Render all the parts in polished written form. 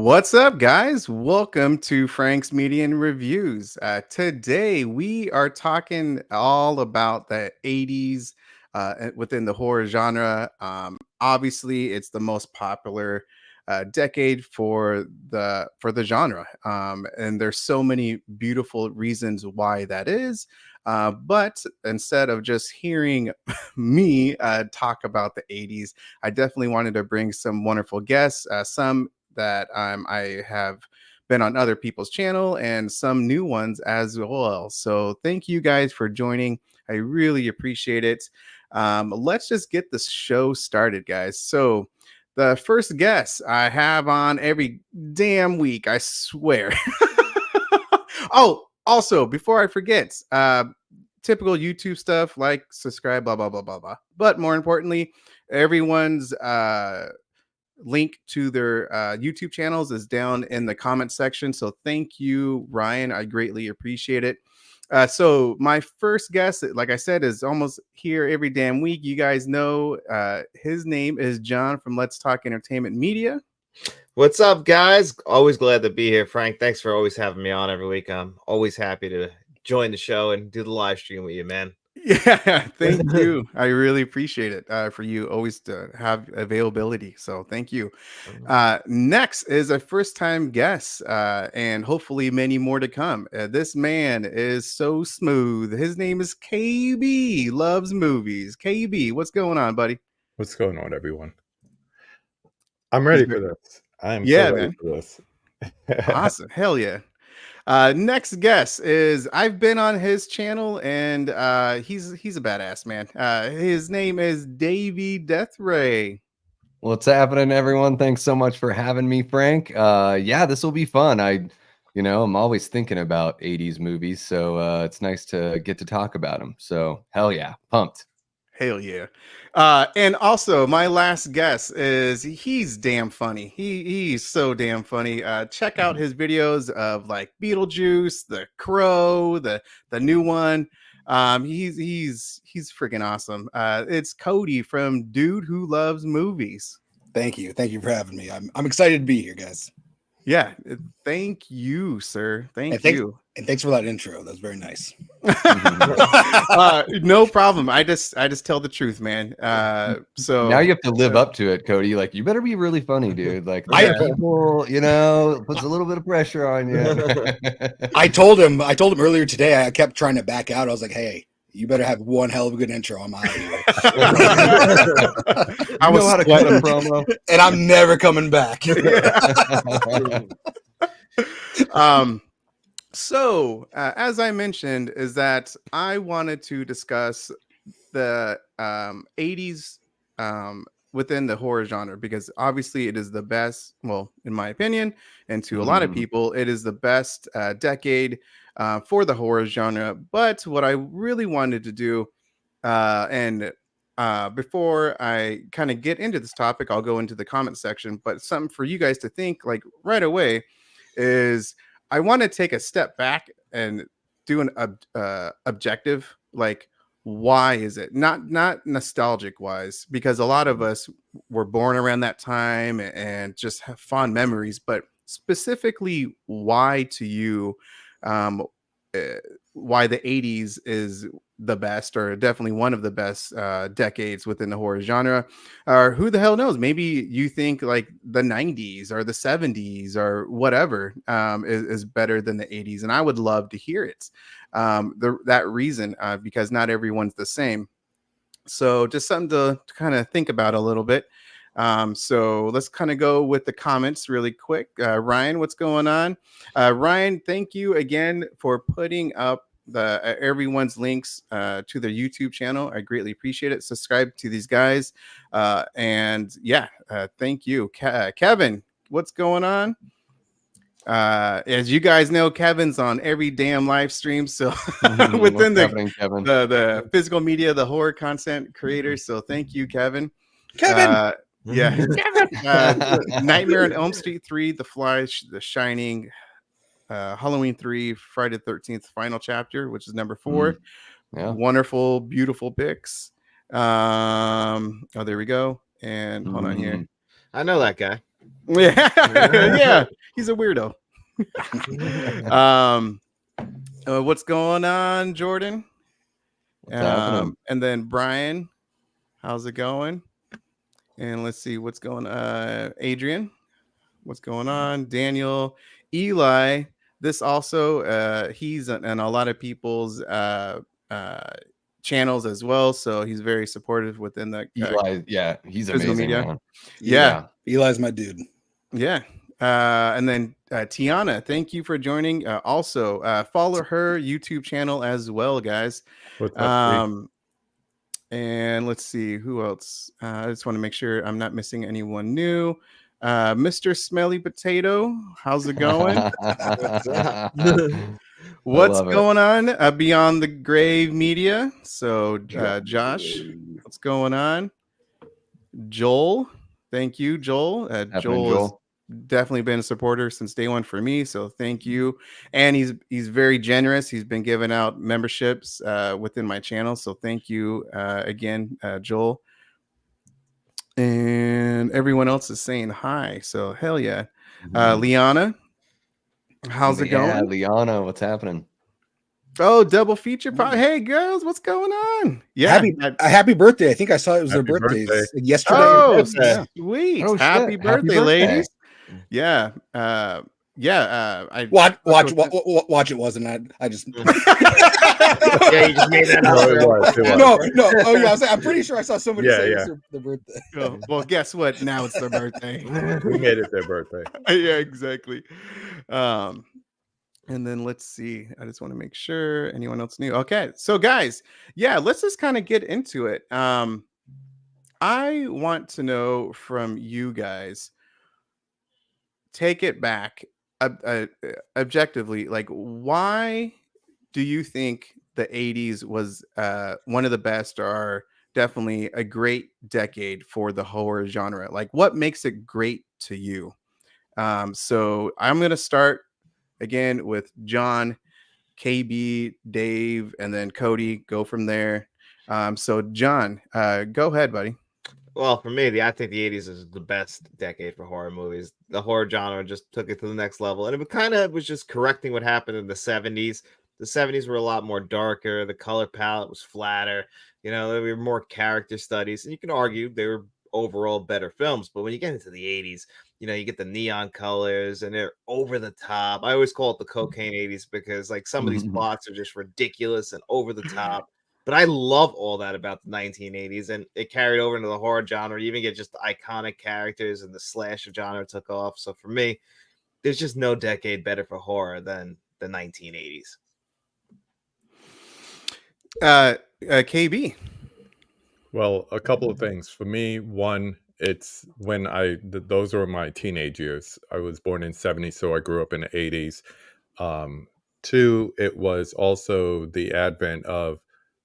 What's up, guys? Welcome to Frank's Media and Reviews. Today, we are talking all about the 80s within the horror genre. Obviously, it's the most popular decade for the genre, and there's so many beautiful reasons why that is. But instead of just hearing me talk about the 80s, I definitely wanted to bring some wonderful guests, some that I have been on other people's channel and some new ones as well. So thank you guys for joining. I really appreciate it. Let's just get the show started, guys. So the first guest I have on every damn week, I swear. Oh, also, before I forget, typical YouTube stuff like subscribe, blah, blah, blah, blah, blah. But more importantly, everyone's link to their YouTube channels is down in the comment section. So thank you, Ryan. I greatly appreciate it. So my first guest, like I said, is almost here every damn week. You guys know his name is John from Let's Talk Entertainment Media. What's up, guys? Always glad to be here, Frank. Thanks for always having me on every week. I'm always happy to join the show and do the live stream with you, man. Yeah, thank you. I really appreciate it for you always to have availability. So thank you. Next is a first-time guest, and hopefully many more to come. This man is so smooth. His name is KB. Loves movies. KB, what's going on, buddy? What's going on, everyone? I'm ready for this. I'm so ready for this. Awesome. Hell yeah. Next guest is I've been on his channel and he's a badass man. His name is Davey Deathray. What's happening, everyone? Thanks so much for having me, Frank. Yeah, this will be fun. I'm always thinking about 80s movies, so it's nice to get to talk about them. So hell yeah, pumped. Hell yeah. And also my last guest is he's damn funny. He's so damn funny. Check out his videos of like Beetlejuice, The Crow, the new one. He's freaking awesome. It's Cody from Dude Who Loves Movies. Thank you for having me. I'm excited to be here, guys. Yeah, thank you, sir. Thank you. And thanks for that intro. That was very nice. No problem. I just tell the truth, man. So now you have to live up to it, Cody. Like, you better be really funny, dude. Like, people, puts a little bit of pressure on you. I told him earlier today. I kept trying to back out. I was like, hey, you better have one hell of a good intro on my audio. I know how to cut a promo, and I'm never coming back. So, as I mentioned, is that I wanted to discuss the 80s within the horror genre, because obviously it is the best, well, in my opinion, and to a lot of people, it is the best decade for the horror genre. But what I really wanted to do, before I kind of get into this topic, I'll go into the comment section, but something for you guys to think like right away is I want to take a step back and do an objective, like, why is it not nostalgic wise, because a lot of us were born around that time and just have fond memories, but specifically why to you, why the 80s is the best, or definitely one of the best decades within the horror genre. Or who the hell knows, maybe you think like the 90s or the 70s or whatever is better than the 80s, and I would love to hear it. That reason, because not everyone's the same. So just something to kind of think about a little bit. So let's kind of go with the comments really quick. Ryan, what's going on? Ryan, thank you again for putting up the everyone's links to their YouTube channel. I greatly appreciate it. Subscribe to these guys. And yeah, thank you. Kevin, what's going on? As you guys know, Kevin's on every damn live stream. So within the physical media, the horror content creators. So thank you, Kevin. Kevin. Yeah. Nightmare on Elm Street 3, The Fly, The Shining, Halloween 3, Friday the 13th final chapter, which is number 4. Yeah. Wonderful, beautiful pics. Oh, there we go. And hold on here. I know that guy. Yeah, he's a weirdo. What's going on, Jordan? What's happening? And then Brian, how's it going? And let's see what's going on. Adrian, what's going on? Daniel, Eli. This also, he's in a lot of people's channels as well, so he's very supportive within the Eli, yeah, he's physical amazing, media. man. Yeah. Eli's my dude. Yeah. And then Tiana, thank you for joining. Also, follow her YouTube channel as well, guys. What's up, And let's see who else. I just want to make sure I'm not missing anyone new. Mr. Smelly Potato, how's it going? What's going on? Beyond the Grave Media. So, Josh, what's going on? Joel, thank you, Joel. Joel has definitely been a supporter since day one for me, so thank you. And he's very generous. He's been giving out memberships within my channel, so thank you again, Joel. And everyone else is saying hi, so hell yeah. Liana, how's it going? Yeah, Liana, what's happening? Oh, double feature. Hey, girls, what's going on? Yeah. Happy birthday. I think I saw it was their birthdays yesterday. Oh, sweet. Oh, happy birthday, ladies. Yeah. I watch it wasn't. I just Yeah, you just made that up. No. Oh yeah, I'm pretty sure I saw somebody say it's their birthday. Oh, well, guess what? Now it's their birthday. We made it their birthday. Yeah, exactly. And then let's see. I just want to make sure anyone else knew. Okay, so guys, yeah, let's just kind of get into it. I want to know from you guys. Take it back objectively, like, why do you think the 80s was one of the best, or definitely a great decade for the horror genre? Like, what makes it great to you? So I'm going to start again with John, KB, Dave, and then Cody. Go from there. So John, go ahead, buddy. Well, for me, I think the 80s is the best decade for horror movies. The horror genre just took it to the next level. And it kind of was just correcting what happened in the 70s. The 70s were a lot more darker. The color palette was flatter. You know, there were more character studies. And you can argue they were overall better films. But when you get into the 80s, you know, you get the neon colors and they're over the top. I always call it the cocaine 80s because, like, some of these plots are just ridiculous and over the top. But I love all that about the 1980s, and it carried over into the horror genre. You even get just the iconic characters, and the slasher genre took off. So for me, there's just no decade better for horror than the 1980s. KB. Well, a couple of things. For me, one, it's when those were my teenage years. I was born in 70, so I grew up in the 80s. Two, it was also the advent of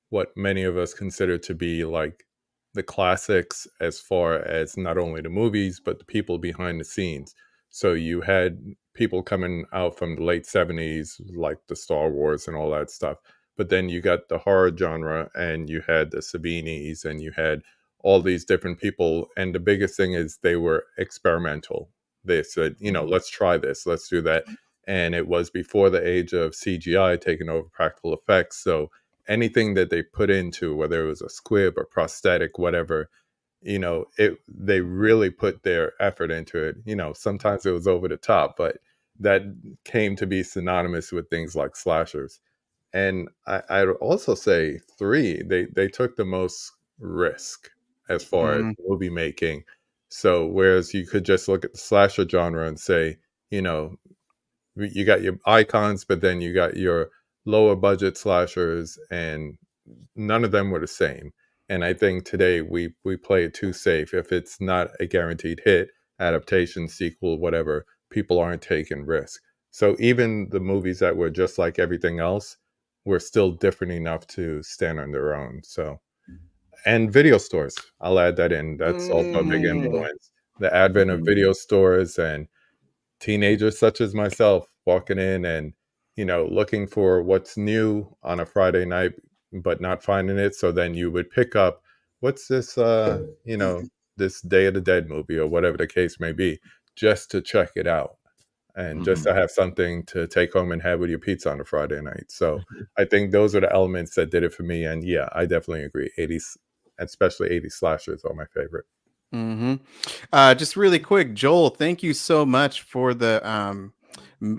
what many of us consider to be like the classics, as far as not only the movies, but the people behind the scenes. So you had people coming out from the late 70s, like the Star Wars and all that stuff. But then you got the horror genre, and you had the Sabinis, and you had all these different people. And the biggest thing is they were experimental. They said, you know, let's try this, let's do that. And it was before the age of CGI taking over practical effects. So anything that they put into, whether it was a squib or prosthetic, whatever, you know, they really put their effort into it. You know, sometimes it was over the top, but that came to be synonymous with things like slashers. And I'd also say three, they took the most risk as far as movie making. So whereas you could just look at the slasher genre and say, you know, you got your icons, but then you got your lower budget slashers, and none of them were the same. And I think today we play it too safe. If it's not a guaranteed hit, adaptation, sequel, whatever, people aren't taking risk. So even the movies that were just like everything else were still different enough to stand on their own. So, and video stores, I'll add that in. That's also a big influence. The advent of video stores and teenagers such as myself walking in and, you know, looking for what's new on a Friday night, but not finding it. So then you would pick up, what's this, you know, this Day of the Dead movie or whatever the case may be. just to check it out and just to have something to take home and have with your pizza on a Friday night. So I think those are the elements that did it for me. And yeah, I definitely agree. 80s, especially 80s slashers, are my favorite. Just really quick, Joel, thank you so much for the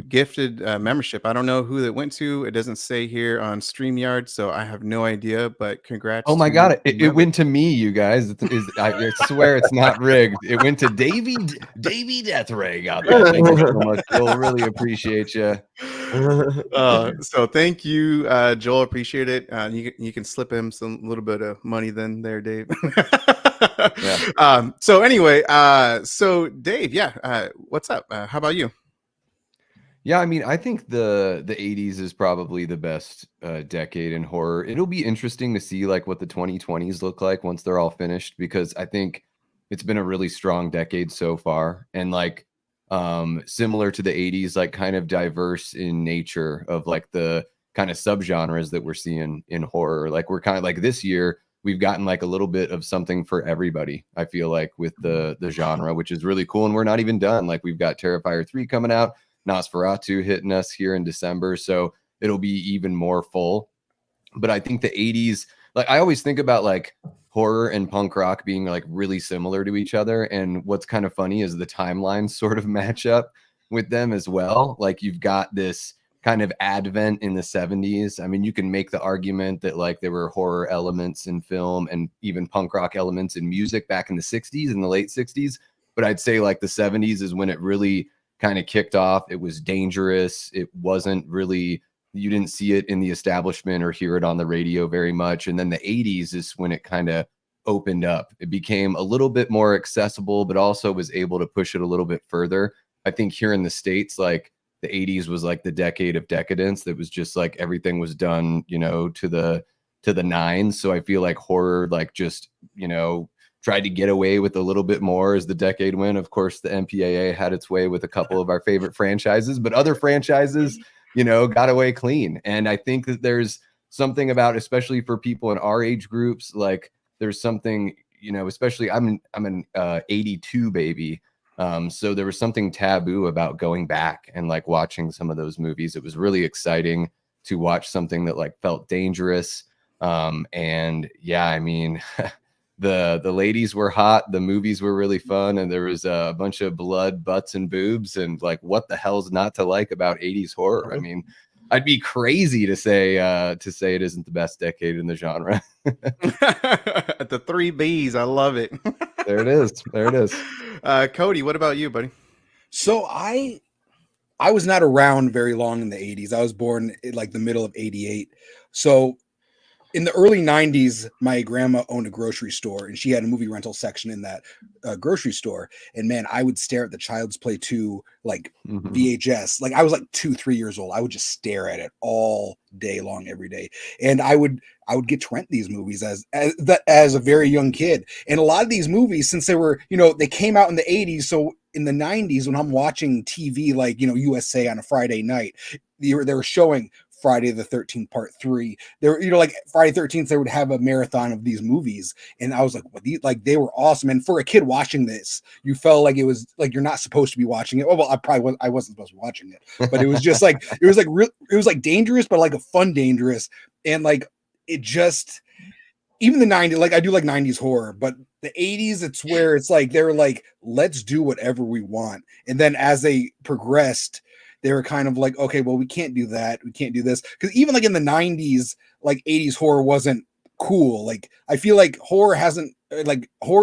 gifted membership. I don't know who that went to. It doesn't say here on StreamYard, so I have no idea. But congrats! Oh my to God! your It member. went to me, you guys. I swear it's not rigged. It went to Davey Deathray out there. Thank you so much, Joel. Really appreciate you. So thank you, Joel. Appreciate it. You can slip him some little bit of money then there, Dave. Yeah. So anyway, so Dave, what's up? How about you? Yeah, I mean, I think the 80s is probably the best decade in horror. It'll be interesting to see like what the 2020s look like once they're all finished, because I think it's been a really strong decade so far, and like similar to the 80s, like kind of diverse in nature of like the kind of subgenres that we're seeing in horror. Like we're kind of like this year we've gotten like a little bit of something for everybody, I feel like, with the genre, which is really cool. And we're not even done. Like we've got Terrifier 3 coming out, Nosferatu hitting us here in December, so it'll be even more full. But I think the 80s, like I always think about like horror and punk rock being like really similar to each other, and what's kind of funny is the timelines sort of match up with them as well. Like you've got this kind of advent in the 70s. I mean, you can make the argument that like there were horror elements in film and even punk rock elements in music back in the 60s and the late 60s, but I'd say like the 70s is when it really kind of kicked off. It was dangerous. It wasn't really, you didn't see it in the establishment or hear it on the radio very much. And then the 80s is when it kind of opened up. It became a little bit more accessible, but also was able to push it a little bit further. I think here in the States, like the 80s was like the decade of decadence. That was just like everything was done, you know, to the nines. So I feel like horror, like just, you know, tried to get away with a little bit more as the decade went. Of course, the MPAA had its way with a couple of our favorite franchises, but other franchises, you know, got away clean. And I think that there's something about, especially for people in our age groups, like there's something, you know, especially I'm an 82 baby. So there was something taboo about going back and like watching some of those movies. It was really exciting to watch something that like felt dangerous. And yeah, I mean, the ladies were hot, the movies were really fun, and there was a bunch of blood, butts, and boobs, and like what the hell's not to like about 80s horror? I mean, I'd be crazy to say it isn't the best decade in the genre. The 3 B's, I love it. There it is. There it is. Cody, what about you, buddy? So I was not around very long in the 80s. I was born in like the middle of 88. So in the early 90s, my grandma owned a grocery store, and she had a movie rental section in that grocery store. And man, I would stare at the Child's Play 2 like VHS. Like I was like 2-3 years old. I would just stare at it all day long, every day. And I would get to rent these movies as a very young kid. And a lot of these movies, since they were, you know, they came out in the 80s. So in the 90s, when I'm watching TV, like, you know, USA on a Friday night, they were showing Friday the 13th part 3. There, you know, like Friday 13th, they would have a marathon of these movies, and I was like, well, like they were awesome. And for a kid watching this, you felt like it was like you're not supposed to be watching it. Oh well, I wasn't supposed to be watching it, but it was just like it was like dangerous, but like a fun dangerous, and like it just. Even the 90s, like I do like 90s horror, but the 80s, it's where it's like they're like, let's do whatever we want. And then as they progressed, they were kind of like, okay, well, we can't do that. We can't do this. Because even like in the 90s, like 80s horror wasn't cool. Like I feel like horror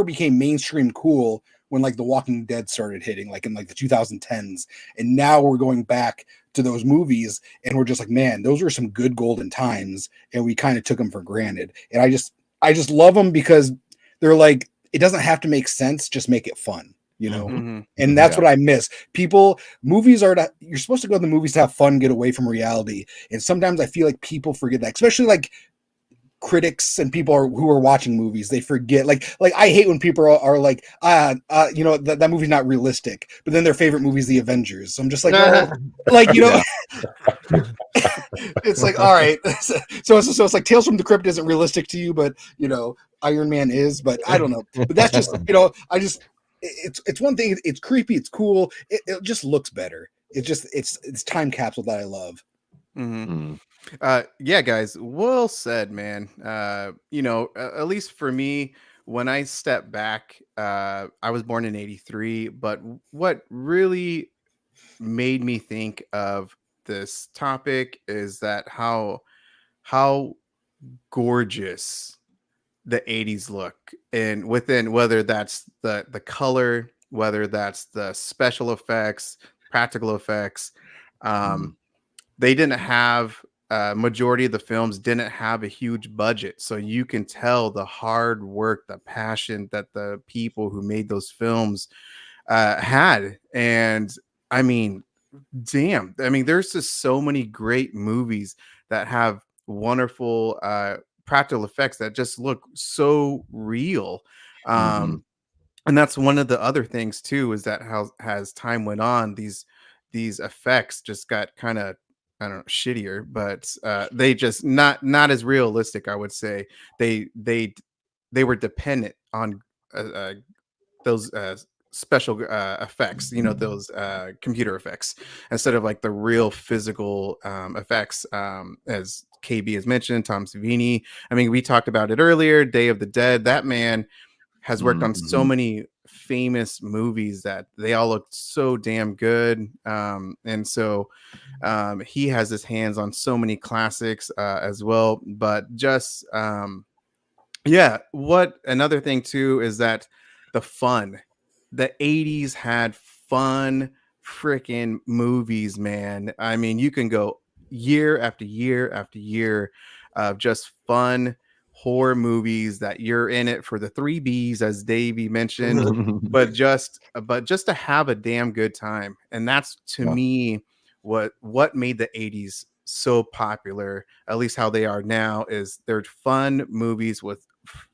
became mainstream cool when like The Walking Dead started hitting, like in like the 2010s. And now we're going back to those movies and we're just like, man, those were some good golden times. And we kind of took them for granted. And I just love them because they're like, it doesn't have to make sense. Just make it fun. You know, and that's what I miss. Movies you're supposed to go to the movies to have fun, get away from reality. And sometimes I feel like people forget that, especially like critics and people who are watching movies. They forget, like I hate when people are like, you know, that movie's not realistic, but then their favorite movie is The Avengers. So I'm just like, well, like, you know, it's like, all right. So it's like Tales from the Crypt isn't realistic to you, but you know, Iron Man is, but I don't know. But that's just, you know, it's one thing. It's creepy. It's cool. It just looks better. It's time capsule that I love. Mhm. Mm. Yeah, guys, well said, man. At least for me, when I step back, I was born in 83, but what really made me think of this topic is that how gorgeous the 80's look, and within, whether that's the color, whether that's the special effects, practical effects. Mhm. They didn't have majority of the films didn't have a huge budget, so you can tell the hard work, the passion that the people who made those films had. And I mean, damn, I mean, there's just so many great movies that have wonderful practical effects that just look so real. Mhm. And that's one of the other things too, is that how, as time went on, these effects just got kind of, I don't know, shittier, but they just not as realistic, I would say. They were dependent on those special effects, those computer effects, instead of like the real physical effects. As KB has mentioned, Tom Savini. I mean, we talked about it earlier. Day of the Dead. That man has worked on so Mhm. many famous movies that they all look so damn good. And so he has his hands on so many classics as well. But just yeah, what another thing too is that the fun. The 80's had fun freaking movies, man. I mean, you can go year after year after year of just fun horror movies that you're in it for the 3 Bs, as Davey mentioned, but just to have a damn good time. And that's, to Yeah. me, what made the 80's so popular, at least how they are now, is they're fun movies with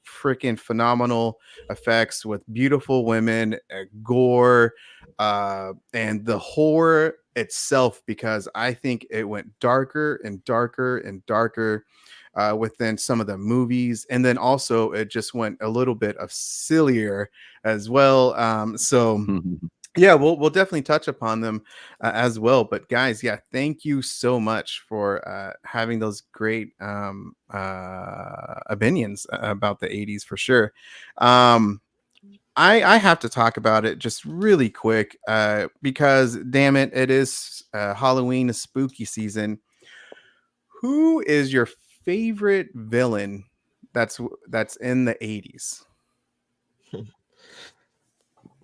freaking phenomenal effects, with beautiful women, gore, and the horror itself, because I think it went darker and darker and darker within some of the movies. And then also it just went a little bit of sillier as well. So yeah, we'll definitely touch upon them as well. But guys, yeah, thank you so much for having those great opinions about the 80's for sure. Um, I have to talk about it just really quick because damn it, it is Halloween, spooky season. Who is your favorite villain that's in the 80's?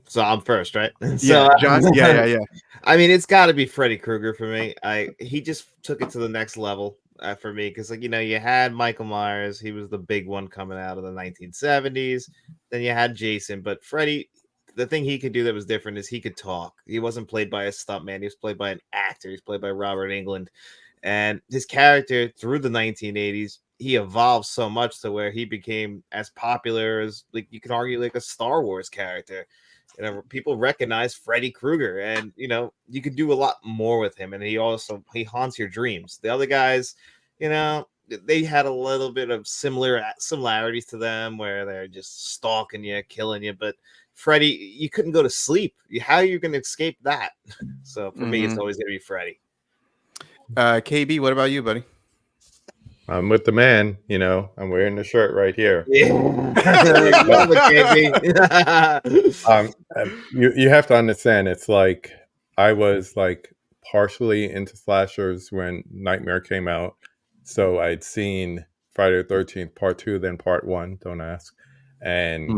So I'm first, right? Yeah, John. Yeah, yeah, yeah. I mean, it's got to be Freddy Krueger for me. He just took it to the next level for me because, like, you had Michael Myers. He was the big one coming out of the 1970s. Then you had Jason, but Freddy, the thing he could do that was different is he could talk. He wasn't played by a stuntman. He was played by an actor. He's played by Robert Englund, and his character through the 1980s. He evolved so much to where he became as popular as, like, you can argue, like a Star Wars character. People recognize Freddy Krueger, and you could do a lot more with him. And he haunts your dreams. The other guys, they had a little bit of similarities to them, where they're just stalking you, killing you. But Freddy, you couldn't go to sleep. How are you going to escape that? So for me, it's always going to be Freddy. KB, what about you, buddy? I'm with the man. I'm wearing the shirt right here. Yeah. You have to understand, it's like I was like partially into slashers when Nightmare came out, so I'd seen Friday the 13th Part 2, then Part 1. Don't ask, and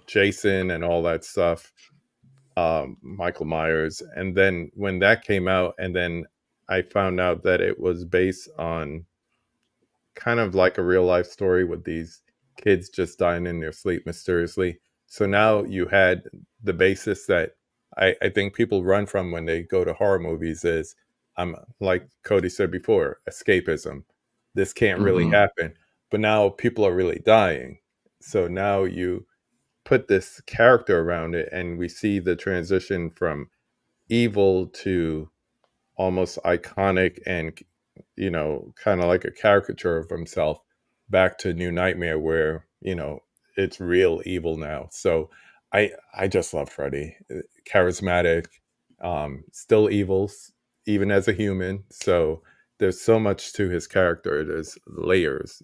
Jason and all that stuff, Michael Myers, and then when that came out, and then I found out that it was based on kind of like a real life story with these kids just dying in their sleep mysteriously. So now you had the basis that I think people run from when they go to horror movies is, like Cody said before, escapism. This can't really happen. But now people are really dying. So now you put this character around it, and we see the transition from evil to almost iconic and kind of like a caricature of himself, back to New Nightmare, where it's real evil now. So I just love Freddy. Charismatic, still evil, even as a human. So there's so much to his character. There's layers.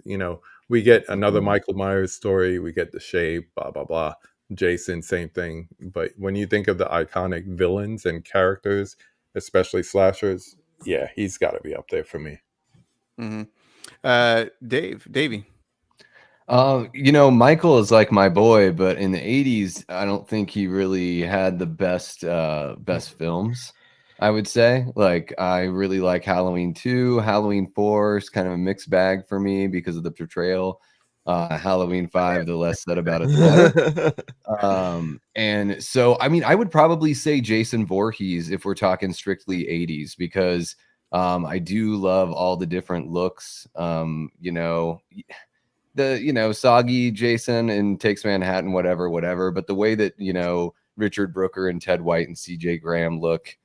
We get another Michael Myers story. We get the shape, blah blah blah. Jason, same thing. But when you think of the iconic villains and characters, especially slashers, yeah, he's got to be up there for me. Davey. Michael is like my boy, but in the 80s, I don't think he really had the best films, I would say. Like, I really like Halloween 2. Halloween 4 is kind of a mixed bag for me because of the portrayal. Halloween 5, the less said about it, the better. And so, I mean, I would probably say Jason Voorhees if we're talking strictly 80s, because I do love all the different looks. The soggy Jason and Takes Manhattan, whatever. But the way that Richard Brooker and Ted White and CJ Graham look,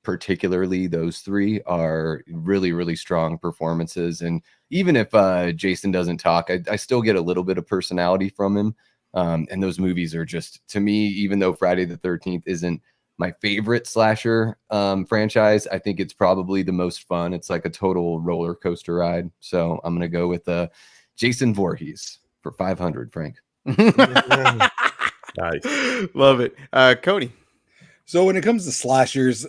particularly those three, are really, really strong performances. And even if Jason doesn't talk, I still get a little bit of personality from him. And those movies are just, to me, even though Friday the 13th isn't my favorite slasher franchise, I think it's probably the most fun. It's like a total roller coaster ride. So I'm gonna go with Jason Voorhees for 500, Frank. Nice. Love it. Cody. So when it comes to slashers,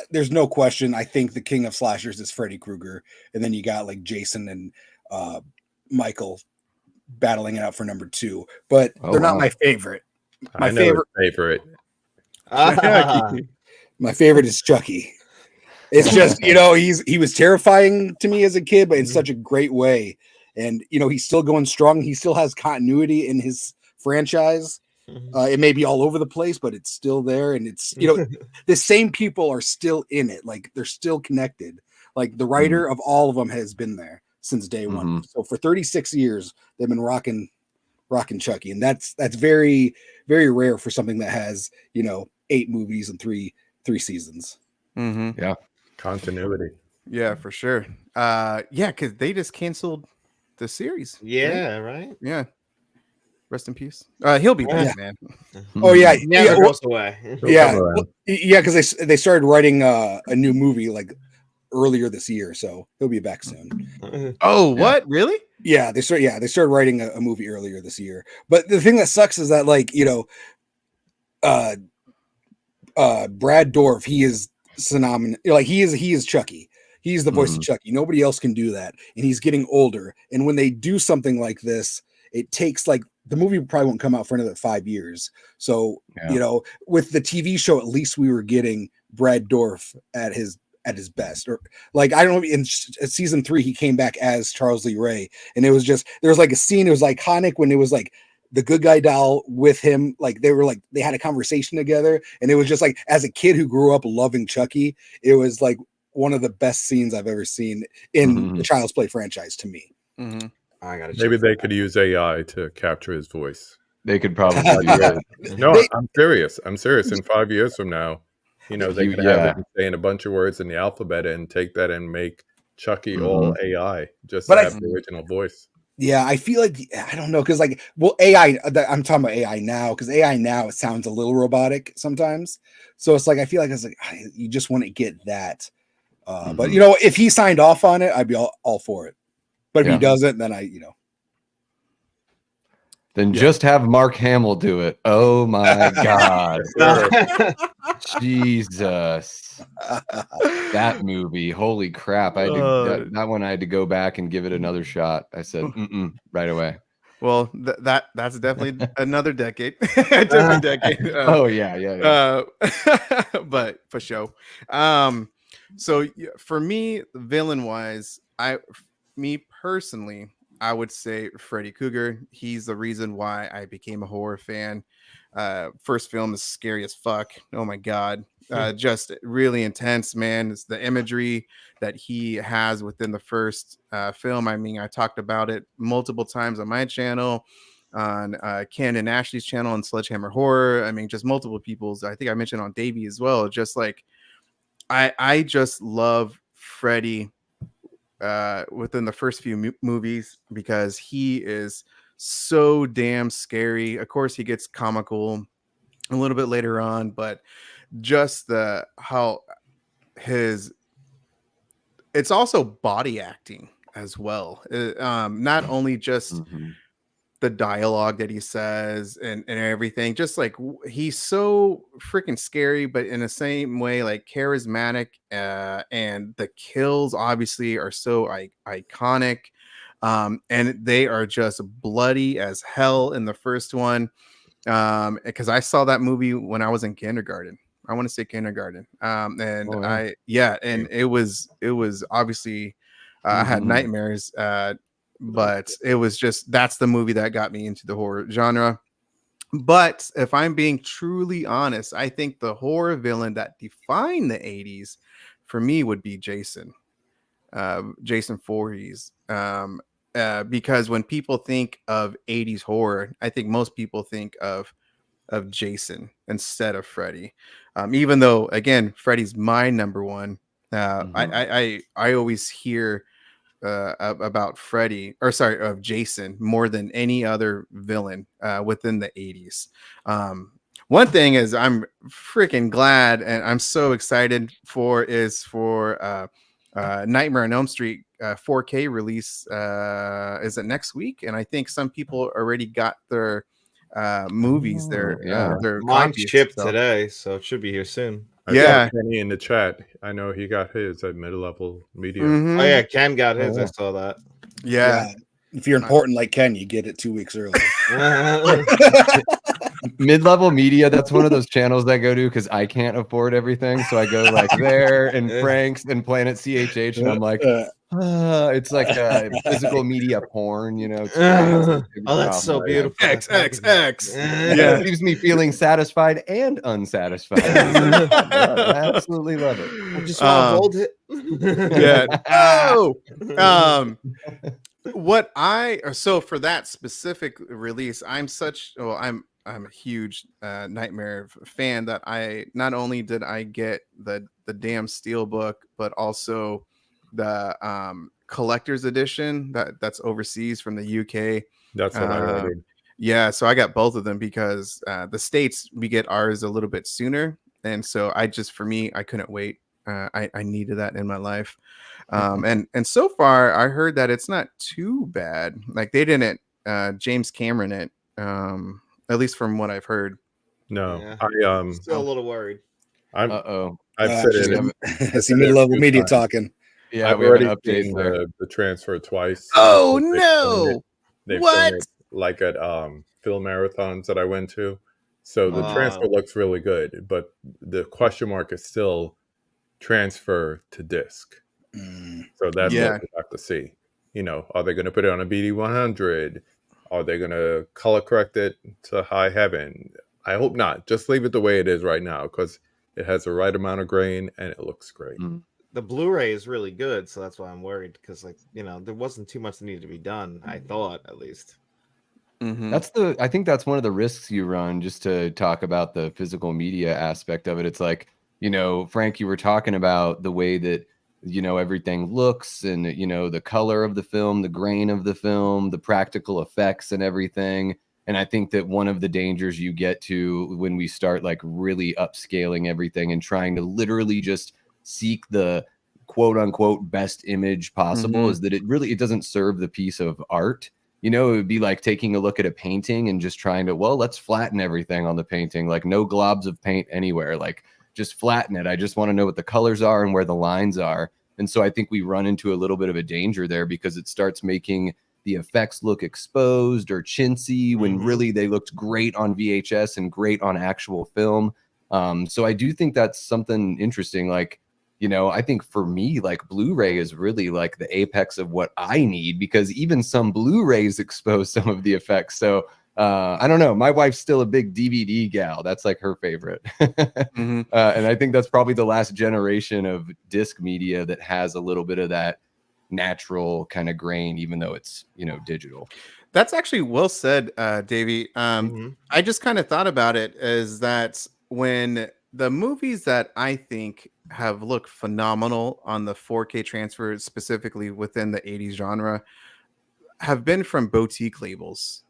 there's no question. I think the king of slashers is Freddy Krueger, and then you got like Jason and Michael battling it out for number 2. But they're not my favorite. My favorite. My favorite is Chucky. It's just he was terrifying to me as a kid, but in such a great way. And he's still going strong. He still has continuity in his franchise. It may be all over the place, but it's still there. And it's the same people are still in it. Like, they're still connected. Like, the writer of all of them has been there since day one. So for 36 years, they've been rocking Chucky, and that's very, very rare for something that has 8 movies and three seasons. Yeah, continuity. Yeah, for sure. Because they just canceled the series. Yeah, right. Yeah. Rest in peace. He'll be back, man. Oh yeah, never goes away. Because they started writing a new movie like earlier this year, so he'll be back soon. Oh, what? Really? Yeah, they started writing a movie earlier this year. But the thing that sucks is that Brad Dourif, he is phenomenal. Like, he is Chucky. He's the voice of Chucky. Nobody else can do that, and he's getting older. And when they do something like this, it takes the movie probably won't come out for another 5 years. So with the TV show, at least we were getting Brad Dourif at his best. Or I don't know, in season 3 he came back as Charles Lee Ray, and it was just, there was a scene, it was iconic when it was the good guy doll with him, they had a conversation together, and it was just as a kid who grew up loving Chucky, it was one of the best scenes I've ever seen in the Child's Play franchise to me. I gotta Maybe they could use AI to capture his voice. They could probably do it. No, I'm serious. In 5 years from now, they could have him saying a bunch of words in the alphabet and take that and make Chucky all AI, just to have the original voice. Yeah, I feel I don't know, because AI, I'm talking about AI now, because AI now, it sounds a little robotic sometimes. So it's I feel you just want to get that. But if he signed off on it, I'd be all for it. But if he doesn't, then Then just have Mark Hamill do it. Oh my God. Jesus. That movie. Holy crap. That one I had to go back and give it another shot. I said, right away. Well, that's definitely another decade. A different decade. But for sure. So for me, villain wise, me personally, I would say Freddy Krueger. He's the reason why I became a horror fan. First film is scary as fuck. Oh my God. Just really intense, man. It's the imagery that he has within the first film. I mean, I talked about it multiple times on my channel, on Ken and Ashley's channel, and Sledgehammer Horror. I mean, just multiple people's. I think I mentioned on Davey as well. Just I just love Freddy within the first few movies, because he is so damn scary. Of course, he gets comical a little bit later on, but just the how his it's also body acting as well. Not only just Mhm. the dialogue that he says and everything, just like he's so freaking scary, but in the same way, like charismatic. And the kills obviously are so iconic. And they are just bloody as hell in the first one. Because I saw that movie when I was in kindergarten. I want to say kindergarten. And Oh, yeah. and it was obviously I had Mhm. nightmares. But it was just that's the movie that got me into the horror genre. But if I'm being truly honest, I think the horror villain that defined the 80s for me would be Jason Voorhees. Because when people think of 80s horror, I think most people think of Jason instead of Freddy. Even though, again, Freddy's my number one. Mhm. I always hear about Freddy, or sorry, of Jason more than any other villain within the 80s. One thing is I'm freaking glad and I'm so excited for Nightmare on Elm Street 4K release. Is it next week? And I think some people already got their movies, Oh, yeah. their Mine copies. shipped So today, so it should be here soon. I saw yeah. Kenny in the chat. I know he got his at mid-level media. Mhm. Oh yeah, Ken got his. Oh, yeah. I saw that. Yeah. If you're important like Ken, you get it 2 weeks early. Mid-level media, that's one of those channels I go to because I can't afford everything. So I go like there and Frank's and Planet CHH, and I'm like, it's like physical media porn, you know. It's great. Oh, that's so my beautiful. XXX. Yeah, Yeah. it leaves me feeling satisfied and unsatisfied. I absolutely love it. I just want to hold it. Yeah. Oh. What I so for that specific release, I'm a huge Nightmare fan that I not only did I get the damn steel book, but also the collector's edition that's overseas from the UK. That's what I Um, ordered. yeah, so I got both of them because the States we get ours a little bit sooner, and so for me I couldn't wait. I needed that in my life. And so far I heard that it's not too bad. Like they didn't James Cameron it, at least from what I've heard. No, Yeah. Still a little worried. I've Uh-oh. said it. I see mid-level media talking. Yeah, I've we have an already update seen there. the transfer twice. Oh They've shown it. no. They've What? shown it like at film marathons that I went to. So the transfer looks really good, but the question mark is still transfer to disc. So that's Yeah. what we have to see. You know, are they going to put it on a BD100? Are they going to color correct it to high heaven? I hope not. Just leave it the way it is right now because it has the right amount of grain and it looks great. The Blu-ray is really good, so that's why I'm worried because, like, you know, there wasn't too much that needed to be done. I thought, at least. Mhm. I think that's one of the risks you run, just to talk about the physical media aspect of it. It's like, you know, Frank, you were talking about the way that, you know, everything looks and, you know, the color of the film, the grain of the film, the practical effects and everything. And I think that one of the dangers you get to when we start like really upscaling everything and trying to literally just seek the quote unquote best image possible is that it doesn't serve the piece of art. You know, it would be like taking a look at a painting and just trying to, well, let's flatten everything on the painting, like no globs of paint anywhere, like just flatten it. I just want to know what the colors are and where the lines are. And so I think we run into a little bit of a danger there because it starts making the effects look exposed or chintzy when really they looked great on VHS and great on actual film. So I do think that's something interesting. Like, you know, I think for me, like Blu-ray is really like the apex of what I need because even some Blu-rays expose some of the effects. So I don't know. My wife's still a big DVD gal. That's like her favorite. And I think that's probably the last generation of disc media that has a little bit of that natural kind of grain, even though it's, you know, digital. That's actually well said, Davey. I just kind of thought about it as that when the movies that I think have looked phenomenal on the 4K transfer, specifically within the 80s genre, have been from boutique labels.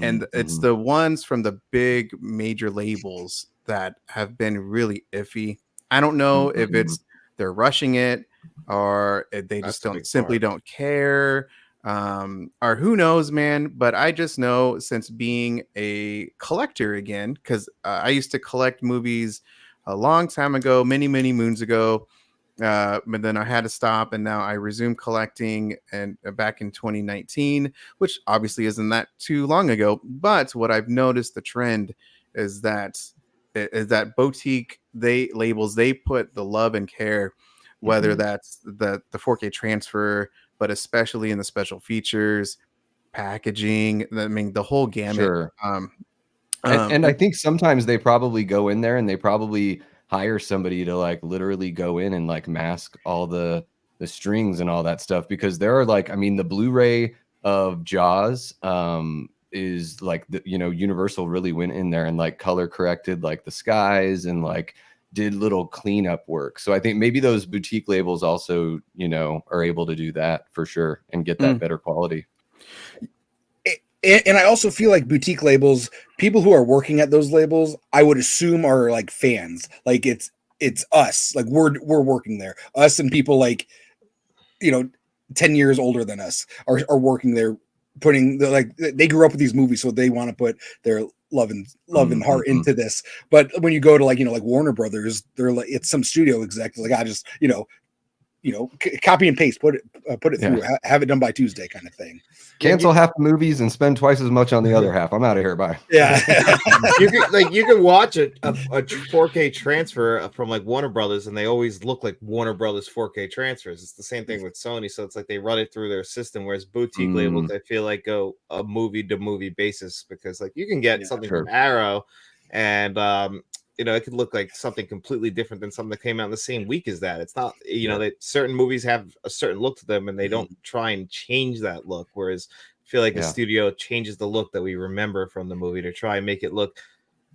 And it's the ones from the big major labels that have been really iffy. I don't know if it's they're rushing it or if they just don't care, or who knows, man. But I just know, since being a collector again, because I used to collect movies a long time ago, many moons ago. But then I had to stop, and now I resumed collecting, and back in 2019, which obviously isn't that too long ago. But what I've noticed, the trend is that boutique labels, they put the love and care, whether that's the 4K transfer, but especially in the special features, packaging. I mean, the whole gamut. Sure. And I think sometimes they probably go in there and they probably hire somebody to like literally go in and like mask all the strings and all that stuff, because there are like, I mean, the Blu-ray of Jaws is like, the, you know, Universal really went in there and like color corrected like the skies and like did little cleanup work. So I think maybe those boutique labels also, you know, are able to do that for sure and get that better quality. And I also feel like boutique labels, people who are working at those labels, I would assume are like fans. Like it's us. Like we're working there. Us and people like, you know, 10 years older than us are working there, putting the, like, they grew up with these movies, so they want to put their love and heart into this. But when you go to like, you know, like Warner Brothers, they're like, it's some studio exec like, I just, you know, copy and paste, put it through, have it done by Tuesday kind of thing. Cancel half the movies and spend twice as much on the other half. I'm out of here. Bye. Yeah. you can watch a 4K transfer from like Warner Brothers, and they always look like Warner Brothers 4K transfers. It's the same thing with Sony, so it's like they run it through their system. Whereas boutique labels, I feel like, go a movie to movie basis, because like you can get something from Arrow, and you know, it could look like something completely different than something that came out in the same week as that. It's not, you know, that certain movies have a certain look to them and they don't try and change that look. Whereas I feel like the studio changes the look that we remember from the movie to try and make it look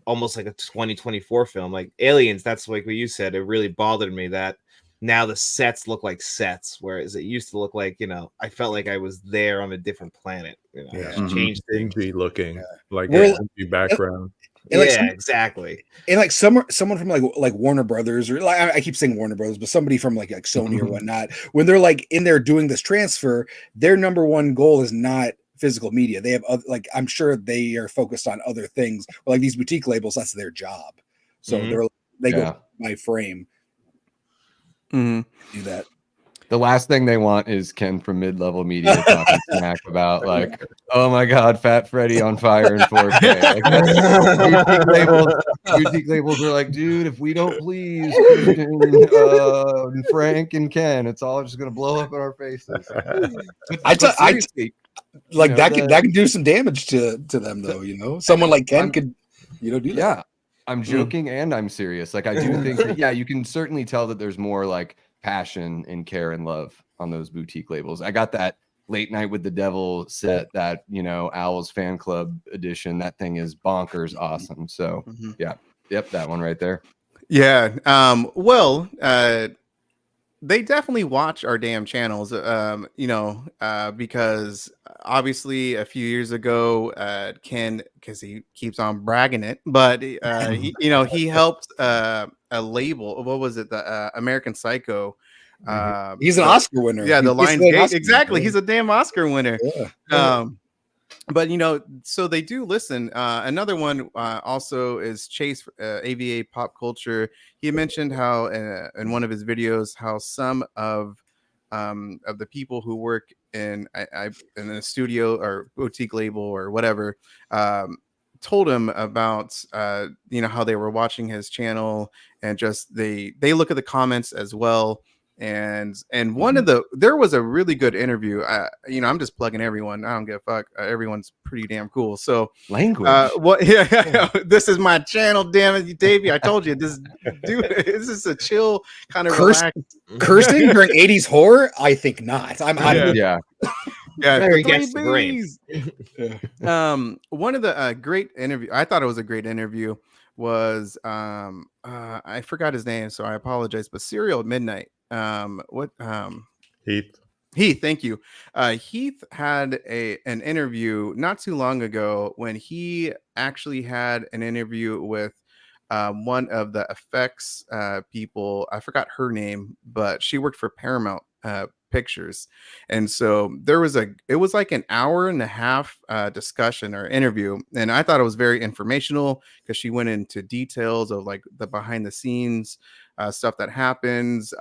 almost like a 2024 film. Like Aliens, that's like what you said. It really bothered me that now the sets look like sets, whereas it used to look like, you know, I felt like I was there on a different planet. You know, just changed things. Dingy looking, like a dingy background. And like exactly. And like someone from like Warner Brothers, or like, I keep saying Warner Brothers, but somebody from like Sony or whatnot, when they're like in there doing this transfer, their number one goal is not physical media. They have other, like, I'm sure they are focused on other things. But like these boutique labels, that's their job. So they go by frame. Do that. The last thing they want is Ken from Mid-Level Media talking smack about like, oh my God, Fat Freddy on fire in 4K. Like, boutique labels are like, dude, if we don't please Kristen, Frank and Ken, it's all just gonna blow up in our faces. Like that can do some damage to them though. You know, someone like Ken could, you know, do that. Yeah, I'm joking and I'm serious. Like I do think that, you can certainly tell that there's more like passion and care and love on those boutique labels. I got that Late Night with the Devil set, that, you know, Owl's Fan Club edition. That thing is bonkers awesome. So that one right there. Well, they definitely watch our damn channels, you know, because obviously a few years ago, Ken, because he keeps on bragging it, but he, you know, he helped a label. What was it? The American Psycho. He's an Oscar winner. Yeah, the He's Lionsgate. Exactly. He's a damn Oscar winner. Yeah. But you know, so they do listen. Another one also is Chase, AVA Pop Culture. He mentioned how in one of his videos how some of the people who work in a studio or boutique label or whatever told him about you know, how they were watching his channel, and just they look at the comments as well. And one of there was a really good interview. You know, I'm just plugging everyone. I don't give a fuck. Everyone's pretty damn cool. So language. This is my channel, damn it, Davey. I told you this is a chill kind of cursing during 80s horror. I think not. I'm yeah. There he gets the brains. One of the great interview. I thought it was a great interview. Was I forgot his name, so I apologize. But Serial at Midnight. Heath Heath, thank you. Heath had an interview not too long ago when he actually had an interview with one of the effects people. I forgot her name, but she worked for Paramount Pictures, and so it was like an hour and a half discussion or interview, and I thought it was very informational because she went into details of like the behind the scenes stuff that happens,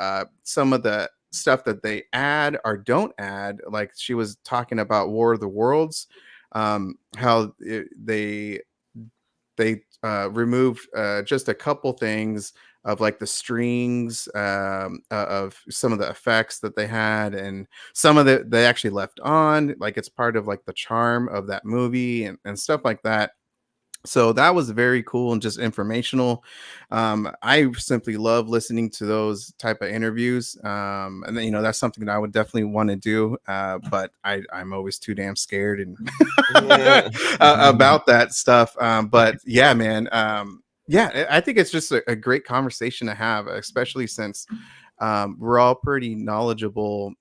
some of the stuff that they add or don't add. Like she was talking about War of the Worlds, how they removed just a couple things of like the strings of some of the effects that they had, and some of it they actually left on, like it's part of like the charm of that movie and stuff like that. So that was very cool and just informational. I simply love listening to those type of interviews, and then, you know, that's something that I would definitely want to do, but I'm always too damn scared and Yeah. about that stuff. But yeah, man, yeah, I think it's just a great conversation to have, especially since we're all pretty knowledgeable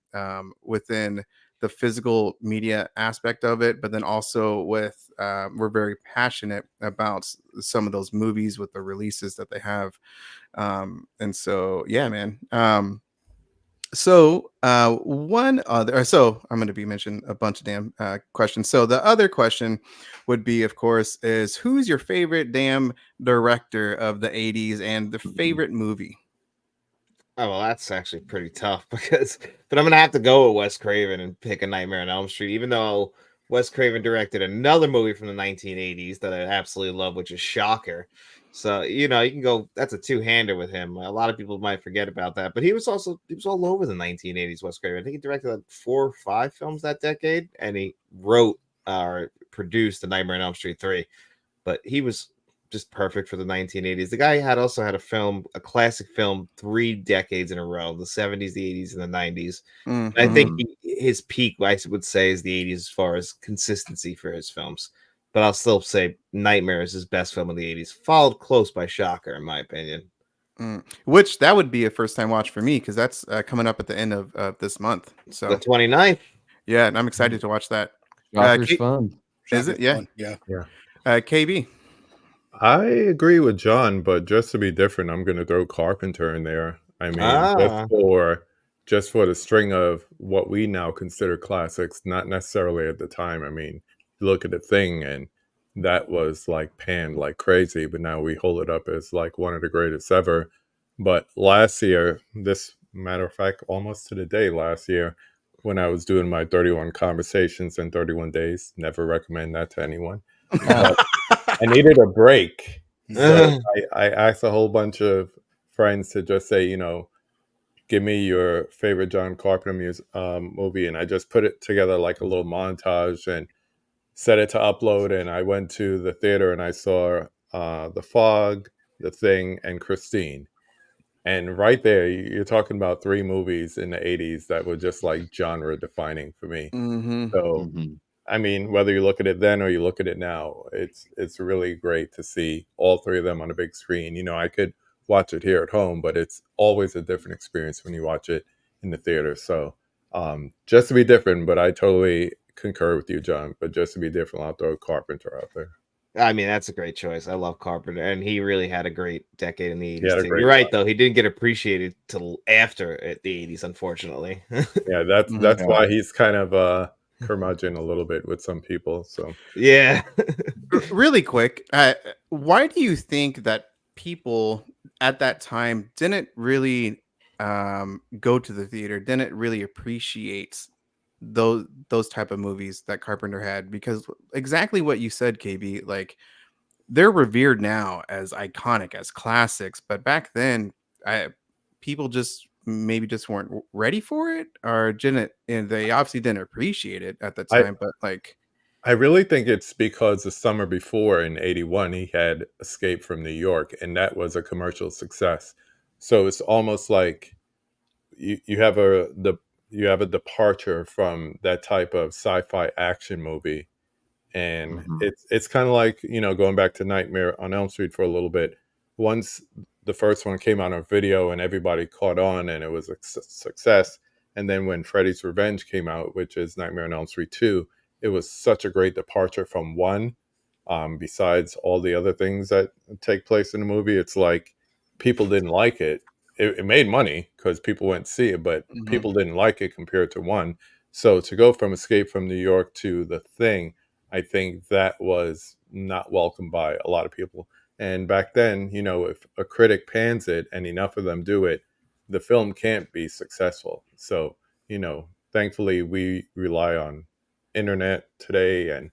within the physical media aspect of it, but then also with we're very passionate about some of those movies with the releases that they have, and so yeah, man. One other, so I'm going to be mentioning a bunch of damn questions. So the other question would be, of course, is who's your favorite damn director of the 80s and the favorite movie? Oh, well, that's actually pretty tough but I'm gonna have to go with Wes Craven and pick A Nightmare on Elm Street, even though Wes Craven directed another movie from the 1980s that I absolutely love, which is Shocker. So, you know, you can go, that's a two-hander with him. A lot of people might forget about that, but he was all over the 1980s, Wes Craven. I think he directed like 4 or 5 films that decade, and he wrote or produced The Nightmare on Elm Street 3. But he was just perfect for the 1980s. The guy had also had a classic film 3 decades in a row, the 70s, the 80s, and the 90s. And I think his peak, I would say, is the 80s as far as consistency for his films. But I'll still say Nightmare is his best film of the 80s, followed close by Shocker, in my opinion. Which that would be a first time watch for me because that's coming up at the end of this month. So The 29th. yeah, and I'm excited to watch that. Shocker's fun. Is it? Yeah. Fun. Yeah. KB. I agree with John, but just to be different, I'm going to throw Carpenter in there. I mean, just for the string of what we now consider classics, not necessarily at the time. I mean, you look at The Thing, and that was like panned like crazy, but now we hold it up as like one of the greatest ever. But last year, this matter of fact, almost to the day last year, when I was doing my 31 conversations in 31 days, never recommend that to anyone. I needed a break. So I asked a whole bunch of friends to just say, you know, give me your favorite John Carpenter movie. And I just put it together like a little montage and set it to upload. And I went to the theater and I saw The Fog, The Thing, and Christine. And right there, you're talking about 3 movies in the 80s that were just like genre defining for me. So I mean, whether you look at it then or you look at it now, it's really great to see all 3 of them on a big screen. You know, I could watch it here at home, but it's always a different experience when you watch it in the theater. So just to be different, but I totally concur with you, John. But just to be different, I'll throw Carpenter out there. I mean, that's a great choice. I love Carpenter, and he really had a great decade in the 80s. You're right, though. He didn't get appreciated till after the 80s, unfortunately. Yeah, that's why he's kind of curmudgeon a little bit with some people. So yeah. Really quick, why do you think that people at that time didn't really go to the theater, didn't really appreciate those type of movies that Carpenter had? Because exactly what you said, KB, like they're revered now as iconic, as classics, but back then people just maybe just weren't ready for it, or didn't, and they obviously didn't appreciate it at the time. But like, I really think it's because the summer before in 81, he had Escape from New York, and that was a commercial success. So it's almost like you have a departure from that type of sci-fi action movie. And it's kind of like, you know, going back to Nightmare on Elm Street for a little bit. Once the first one came out on video and everybody caught on and it was a success, And then when Freddy's Revenge came out, which is Nightmare on Elm Street 2, it was such a great departure from 1. Besides all the other things that take place in the movie, it's like people didn't like it. It made money because people went to see it, but people didn't like it compared to 1. So to go from Escape from New York to The Thing, I think that was not welcomed by a lot of people. And back then, you know, if a critic pans it and enough of them do it, the film can't be successful. So, you know, thankfully we rely on internet today and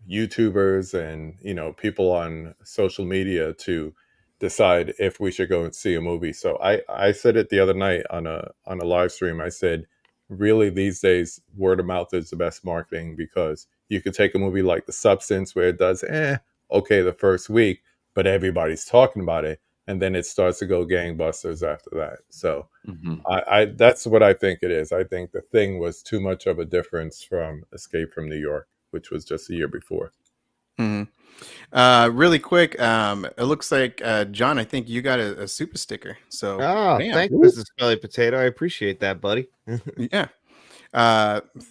YouTubers and, you know, people on social media to decide if we should go and see a movie. So I said it the other night on a live stream. I said, really these days word of mouth is the best marketing, because you could take a movie like The Substance where it does okay the first week, but everybody's talking about it, and then it starts to go gangbusters after that. So I that's what I think it is. I think The Thing was too much of a difference from Escape from New York, which was just a year before. Really quick, it looks like John, I think you got a super sticker. So thank you, Mrs. Smelly Potato. I appreciate that, buddy. Yeah.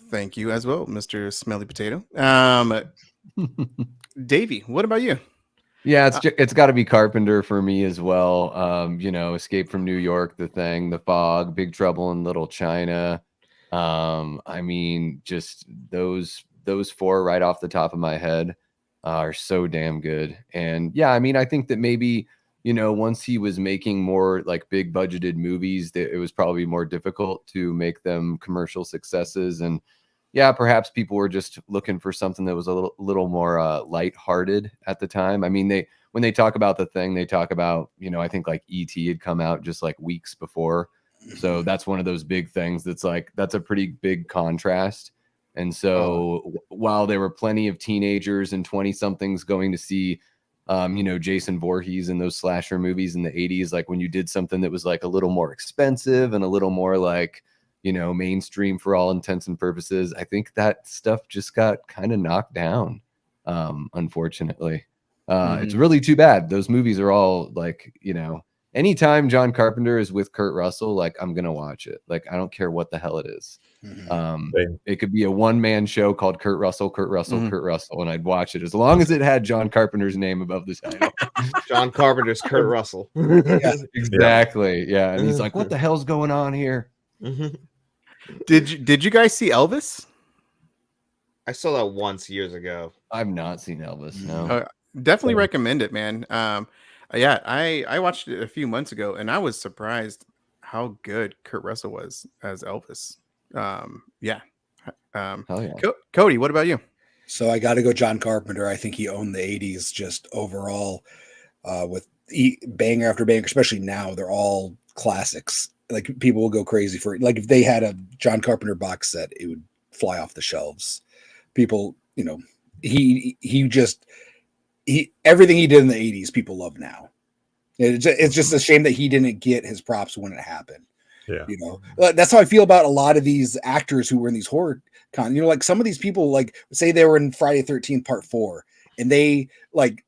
Thank you as well, Mr. Smelly Potato. Davey, what about you? Yeah, it's got to be Carpenter for me as well. You know, Escape from New York, The Thing, The Fog, Big Trouble in Little China. I mean, just those 4 right off the top of my head are so damn good. And yeah, I mean, I think that maybe, you know, once he was making more like big budgeted movies, that it was probably more difficult to make them commercial successes. And yeah, perhaps people were just looking for something that was a little more lighthearted at the time. I mean, when they talk about The Thing, they talk about, you know, I think like E.T. had come out just like weeks before. So that's one of those big things that's like, that's a pretty big contrast. And so while there were plenty of teenagers and 20-somethings going to see, you know, Jason Voorhees and those slasher movies in the 80s, like when you did something that was like a little more expensive and a little more like, you know, mainstream for all intents and purposes, I think that stuff just got kind of knocked down, unfortunately. It's really too bad. Those movies are all like, you know, anytime John Carpenter is with Kurt Russell, like I'm going to watch it. Like, I don't care what the hell it is. It could be a one-man show called Kurt Russell, Kurt Russell, and I'd watch it as long as it had John Carpenter's name above the title. John Carpenter's Kurt Russell. Yeah, exactly. Yeah. And he's like, what the hell's going on here? Did you guys see Elvis? I saw that once years ago. I've not seen Elvis. No. Definitely recommend it, man. Yeah, I watched it a few months ago, and I was surprised how good Kurt Russell was as Elvis. Yeah. Hell yeah. Cody, what about you? So I got to go John Carpenter. I think he owned the 80s just overall, with banger after banger, especially now. They're all classics. Like people will go crazy for it. Like if they had a John Carpenter box set, it would fly off the shelves. People, you know, everything he did in the 80s, people love now. It's just a shame that he didn't get his props when it happened. Yeah. You know, that's how I feel about a lot of these actors who were in these horror con. You know, like some of these people, like say they were in Friday 13th Part 4, and they like,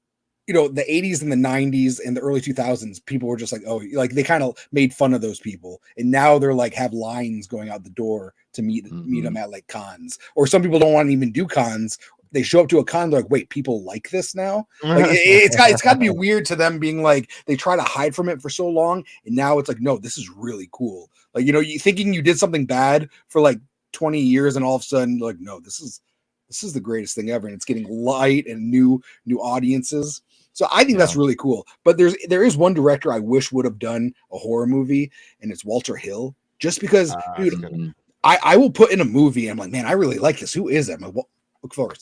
you know, the 80s and the 90s and the early 2000s, people were just like, oh, like they kind of made fun of those people, and now they're like have lines going out the door to meet them at like cons, or some people don't want to even do cons. They show up to a con, they're like, wait, people like this now? Like it's got to be weird to them, being like, they try to hide from it for so long, and now it's like, no, this is really cool. Like, you know, you thinking you did something bad for like 20 years, and all of a sudden, like, no, this is the greatest thing ever, and it's getting light and new audiences. So I think that's really cool. But there is one director I wish would have done a horror movie, and it's Walter Hill. Just because, dude, I will put in a movie, and I'm like, man, I really like this. Who is it? I'm like, well, look forward.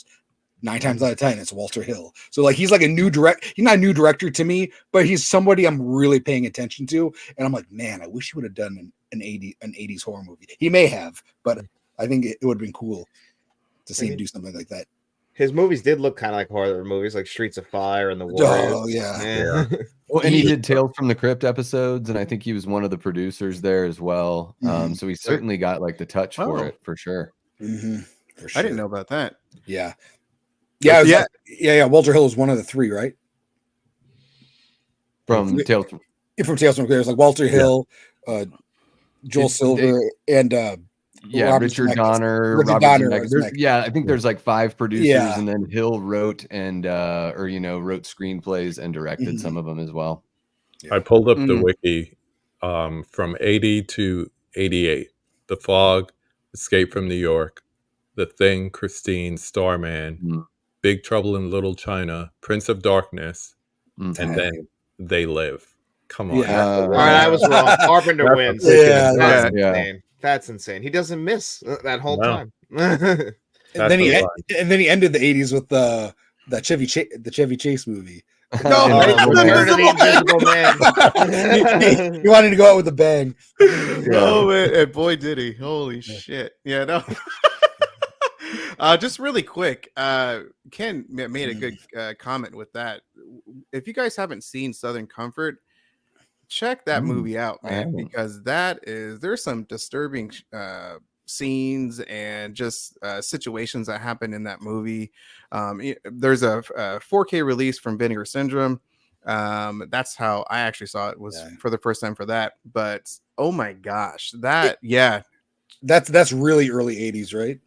9 times out of 10, it's Walter Hill. So like he's like he's not a new director to me, but he's somebody I'm really paying attention to. And I'm like, man, I wish he would have done an 80s horror movie. He may have, but I think it would have been cool to see him do something like that. His movies did look kind of like horror movies, like Streets of Fire and The Warriors. Oh yeah. Well, and he did Tales from the Crypt episodes, and I think he was one of the producers there as well. So he certainly got like the touch for it, for sure. For sure. I didn't know about that. Yeah. Yeah. Walter Hill is one of the 3, right? From Tales from the Crypt, like Walter Hill, Joel Silver, and Yeah, Robert Richard Zemeckis. Donner, Richard Robert Donner, Zemeckis. Zemeckis. Yeah, I think there's like 5 producers, Yeah. and then Hill wrote and wrote screenplays and directed some of them as well. I pulled up the Mm. wiki from 80 to 88. The Fog, Escape from New York, The Thing, Christine, Starman, Mm. Big Trouble in Little China, Prince of Darkness, Mhm. and then They Live. Come on. Yeah. All right, I was wrong. Carpenter That's a wins. freaking Yeah, That's yeah. insane. That's insane. He doesn't miss that whole No. time. And That's then a lie. and then he ended the 80s with the Chevy Chase movie. No, Return of the Invisible Invisible Man. He wanted to go out with a bang. Oh man, and boy did he! Holy shit! Yeah, no. Just really quick, Ken made a good comment with that. If you guys haven't seen Southern Comfort, check that movie out, I man, haven't. because there's some disturbing scenes and just situations that happen in that movie. There's a 4K release from Vinegar Syndrome. That's how I actually saw it, was for the first time for that. But oh my gosh, That's really early 80s, right?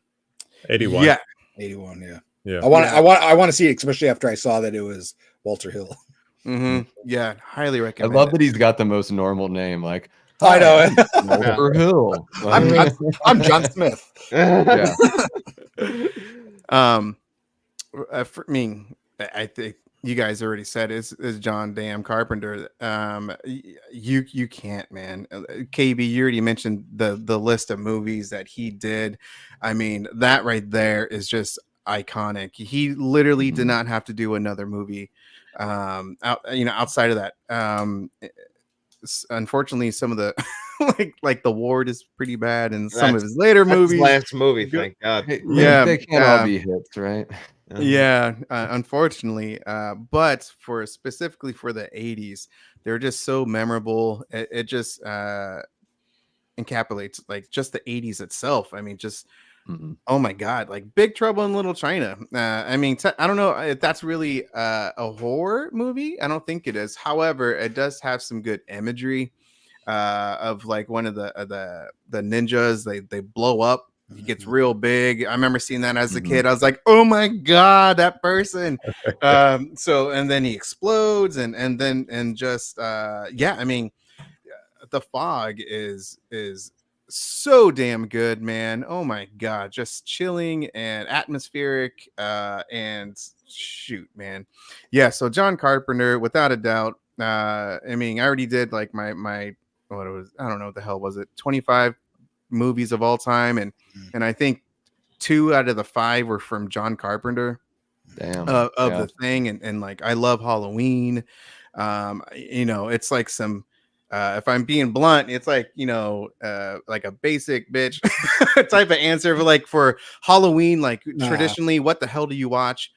81. yeah. 81, yeah. Yeah. I want to see it, especially after I saw that it was Walter Hill. Yeah, highly I recommend. love that he's got the most normal name. Like, I know. Walter Hill. I'm John Smith. Yeah. For me, I think you guys already said is John Damn Carpenter. You can't, man. KB, you already mentioned the list of movies that he did. I mean, that right there is just iconic. He literally did not have to do another movie outside of that. Unfortunately, some of the like The Ward is pretty bad, and some of his later That's movies. his last movie, thank God. Yeah, they can't all be hits, right? Yeah, unfortunately, but specifically for the 80s, they're just so memorable. It just encapsulates like just the 80s itself. I mean, just oh my god, like Big Trouble in Little China. I mean, I don't know if that's really a horror movie. I don't think it is. However, it does have some good imagery of like one of the ninjas. They blow up. He gets real big. I remember seeing that as a kid. I was like, oh my god, that person. So and then he explodes and just yeah. I mean, The Fog is so damn good, man. Oh my god, just chilling and atmospheric. And shoot, man, yeah. So John Carpenter, without a doubt. I mean, I already did like my what it was. I don't know what the hell was it. 25 movies of all time, and I think 2 out of the 5 were from John Carpenter. Damn. Of The Thing, and like I love Halloween. It's like some if I'm being blunt, it's like like a basic bitch type of answer for Halloween. Like traditionally, what the hell do you watch?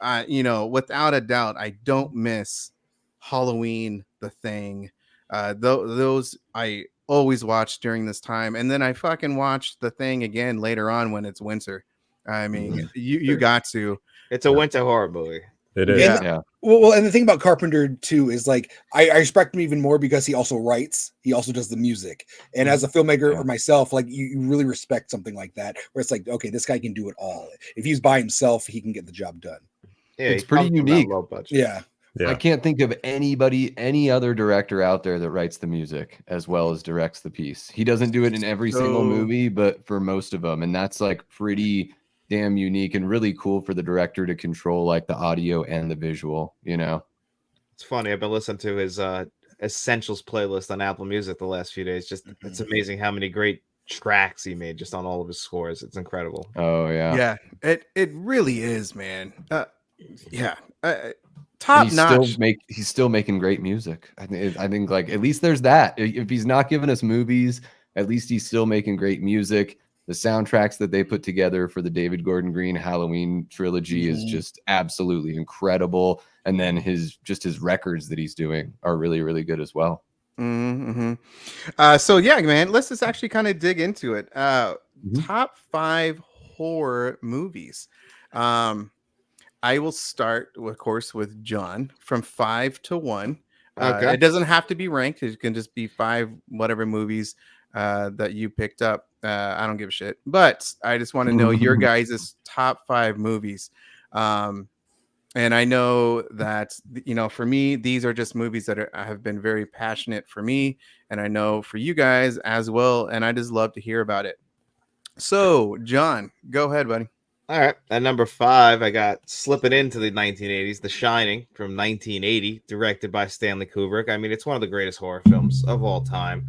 Without a doubt, I don't miss Halloween, The Thing. Those I always watch during this time, and then I fucking watch The Thing again later on when it's winter. I mean, you got to. It's a winter horror movie. It is. Yeah. Well, and the thing about Carpenter too is like I respect him even more because he also writes, he also does the music, and as a filmmaker or myself, like you really respect something like that, where it's like, okay, this guy can do it all. If he's by himself, he can get the job done. Yeah, It's pretty unique. Low budget. Yeah. I can't think of any other director out there that writes the music as well as directs the piece. He doesn't do it in every single movie, but for most of them, and that's like pretty damn unique and really cool for the director to control like the audio and the visual. It's funny. I've been listening to his Essentials playlist on Apple Music the last few days. Just it's amazing how many great tracks he made just on all of his scores. It's incredible. Oh yeah. It really is, man. Top notch. He's still making great music. I think like at least there's that. If he's not giving us movies, at least he's still making great music. The soundtracks that they put together for the David Gordon Green Halloween trilogy is just absolutely incredible. And then his records that he's doing are really, really good as well. So yeah, man, let's just actually kind of dig into it. Top 5 horror movies. I will start, of course, with John from 5 to 1. Okay. It doesn't have to be ranked. It can just be 5 whatever movies that you picked up. I don't give a shit, but I just want to know your guys' top 5 movies. And I know that, for me, these are just movies that have been very passionate for me. And I know for you guys as well. And I just love to hear about it. So, John, go ahead, buddy. All right. At number 5, I got slipping into the 1980s, The Shining from 1980, directed by Stanley Kubrick. I mean, it's one of the greatest horror films of all time.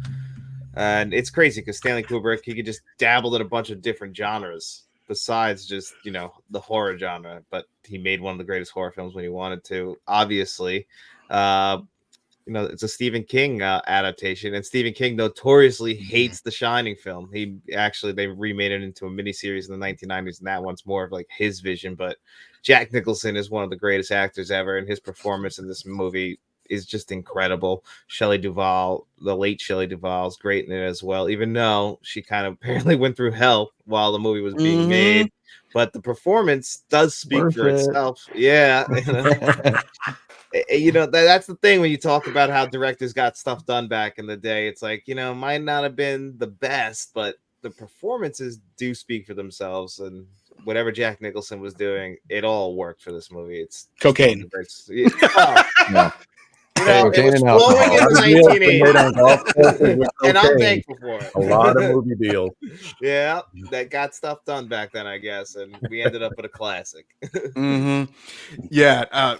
And it's crazy because Stanley Kubrick, he could just dabble in a bunch of different genres besides just, the horror genre. But he made one of the greatest horror films when he wanted to. Obviously, it's a Stephen King adaptation, and Stephen King notoriously hates the Shining film. They remade it into a miniseries in the 1990s, and that one's more of like his vision. But Jack Nicholson is one of the greatest actors ever, and his performance in this movie is just incredible. Shelley Duvall, the late Shelley Duvall, is great in it as well, even though she kind of apparently went through hell while the movie was being made. But the performance does speak for itself. Yeah. That's the thing when you talk about how directors got stuff done back in the day. It's like, might not have been the best, but the performances do speak for themselves. And whatever Jack Nicholson was doing, it all worked for this movie. It's cocaine. No. It was flowing in the 1980s, and I'm thankful for it. A lot of movie deals. Yeah, that got stuff done back then, I guess, and we ended up with a classic. Yeah,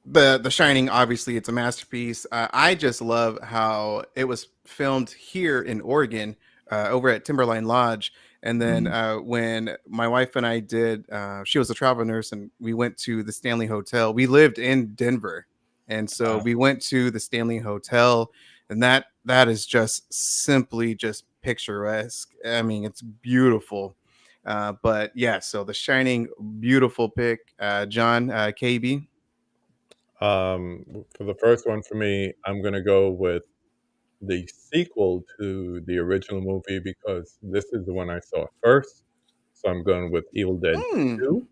the Shining, obviously, it's a masterpiece. I just love how it was filmed here in Oregon, over at Timberline Lodge. And then when my wife and I did, she was a travel nurse, and we went to the Stanley Hotel. We lived in Denver. And so we went to the Stanley Hotel, and that is just simply just picturesque. I mean, it's beautiful. But yeah, so The Shining, beautiful pick. John, KB. For the first one for me, I'm going to go with the sequel to the original movie because this is the one I saw first. So I'm going with Evil Dead 2.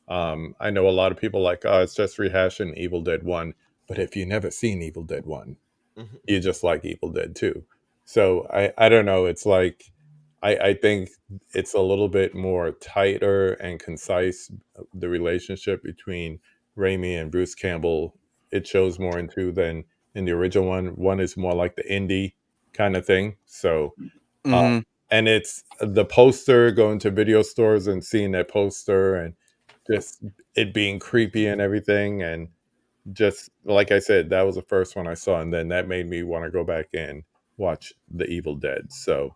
I know a lot of people like, oh, it's just rehashing Evil Dead 1. But if you've never seen Evil Dead 1, you just like Evil Dead 2. So I don't know. It's like, I think it's a little bit more tighter and concise, the relationship between Raimi and Bruce Campbell. It shows more into than in the original one. One is more like the indie kind of thing. So, and it's the poster, going to video stores and seeing that poster and just it being creepy and everything. And just like I said, that was the first one I saw, and then that made me want to go back and watch the Evil Dead. So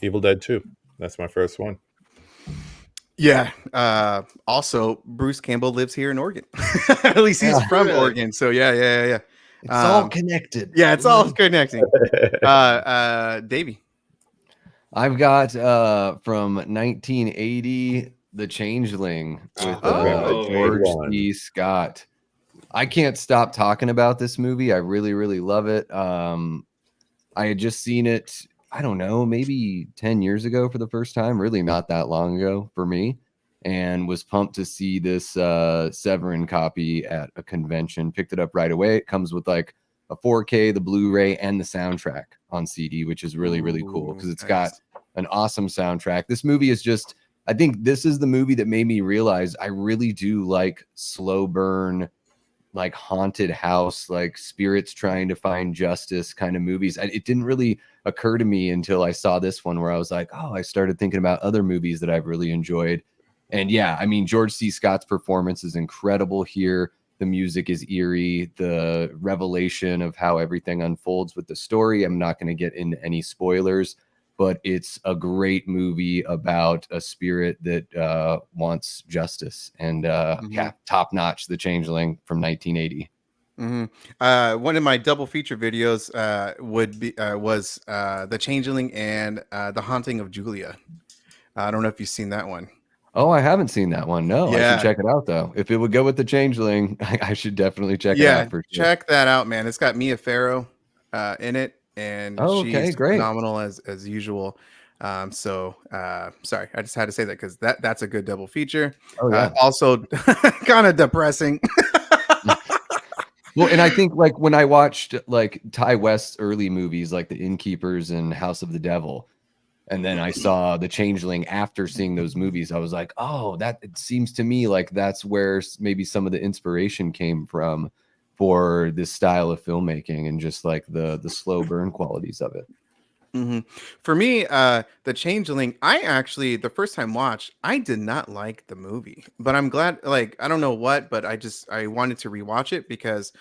Evil Dead 2, that's my first one. Yeah. Also, Bruce Campbell lives here in Oregon. At least he's from Oregon. So yeah. It's all connected. Yeah, it's all connecting. Davey. I've got from 1980, The Changeling with George C. Scott. I can't stop talking about this movie. I really, really love it. I had just seen it, I don't know, maybe 10 years ago for the first time, really not that long ago for me, and was pumped to see this Severin copy at a convention. Picked it up right away. It comes with like a 4K, the Blu-ray, and the soundtrack on CD, which is really, really cool because it's got an awesome soundtrack. This movie is just, I think this is the movie that made me realize I really do like slow burn, like haunted house, like spirits trying to find justice kind of movies. It didn't really occur to me until I saw this one where I was like, oh, I started thinking about other movies that I've really enjoyed. And yeah, I mean, George C. Scott's performance is incredible here. The music is eerie. The revelation of how everything unfolds with the story, I'm not going to get into any spoilers, but it's a great movie about a spirit that wants justice. And yeah, top notch, The Changeling from 1980. One of my double feature videos was The Changeling and The Haunting of Julia. I don't know if you've seen that one. Oh, I haven't seen that one. No, I should check it out though. If it would go with The Changeling, I should definitely check it out for sure. Check that out, man. It's got Mia Farrow in it. And she's phenomenal as usual. Sorry, I just had to say that because that's a good double feature. Also kind of depressing. Well, and I think like when I watched like Ty West's early movies, like The Innkeepers and House of the Devil, and then I saw The Changeling after seeing those movies, I was like, oh, that it seems to me like that's where maybe some of the inspiration came from for this style of filmmaking and just like the slow burn qualities of it. For me, The Changeling, I actually the first time watch, I did not like the movie, but I'm glad. Like I don't know what, but I wanted to rewatch it because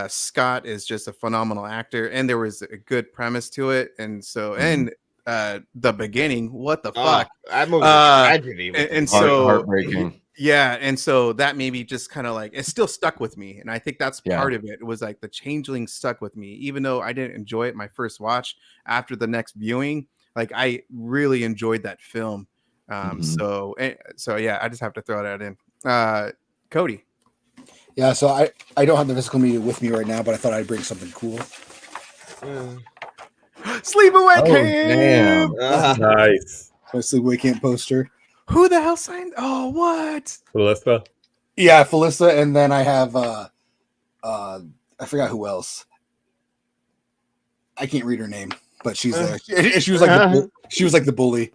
Scott is just a phenomenal actor, and there was a good premise to it, and so and the beginning, what the Oh, fuck, that movie's a uh, tragedy. With and the so Heartbreaking. yeah, and so that maybe just kind of like it still stuck with me, and I think that's Yeah. part of it. It was like The Changeling stuck with me, even though I didn't enjoy it my first watch. After the next viewing, like I really enjoyed that film. So yeah, I just have to throw that in. Cody, Yeah, so I don't have the physical media with me right now, but I thought I'd bring something cool. Sleepaway Oh, Camp. damn. Nice. My Sleepaway Camp poster. Who the hell signed? Oh, what? Melissa? Yeah, Felissa, and then I have I forgot who else. I can't read her name, but she's there. She was like she was like the bully.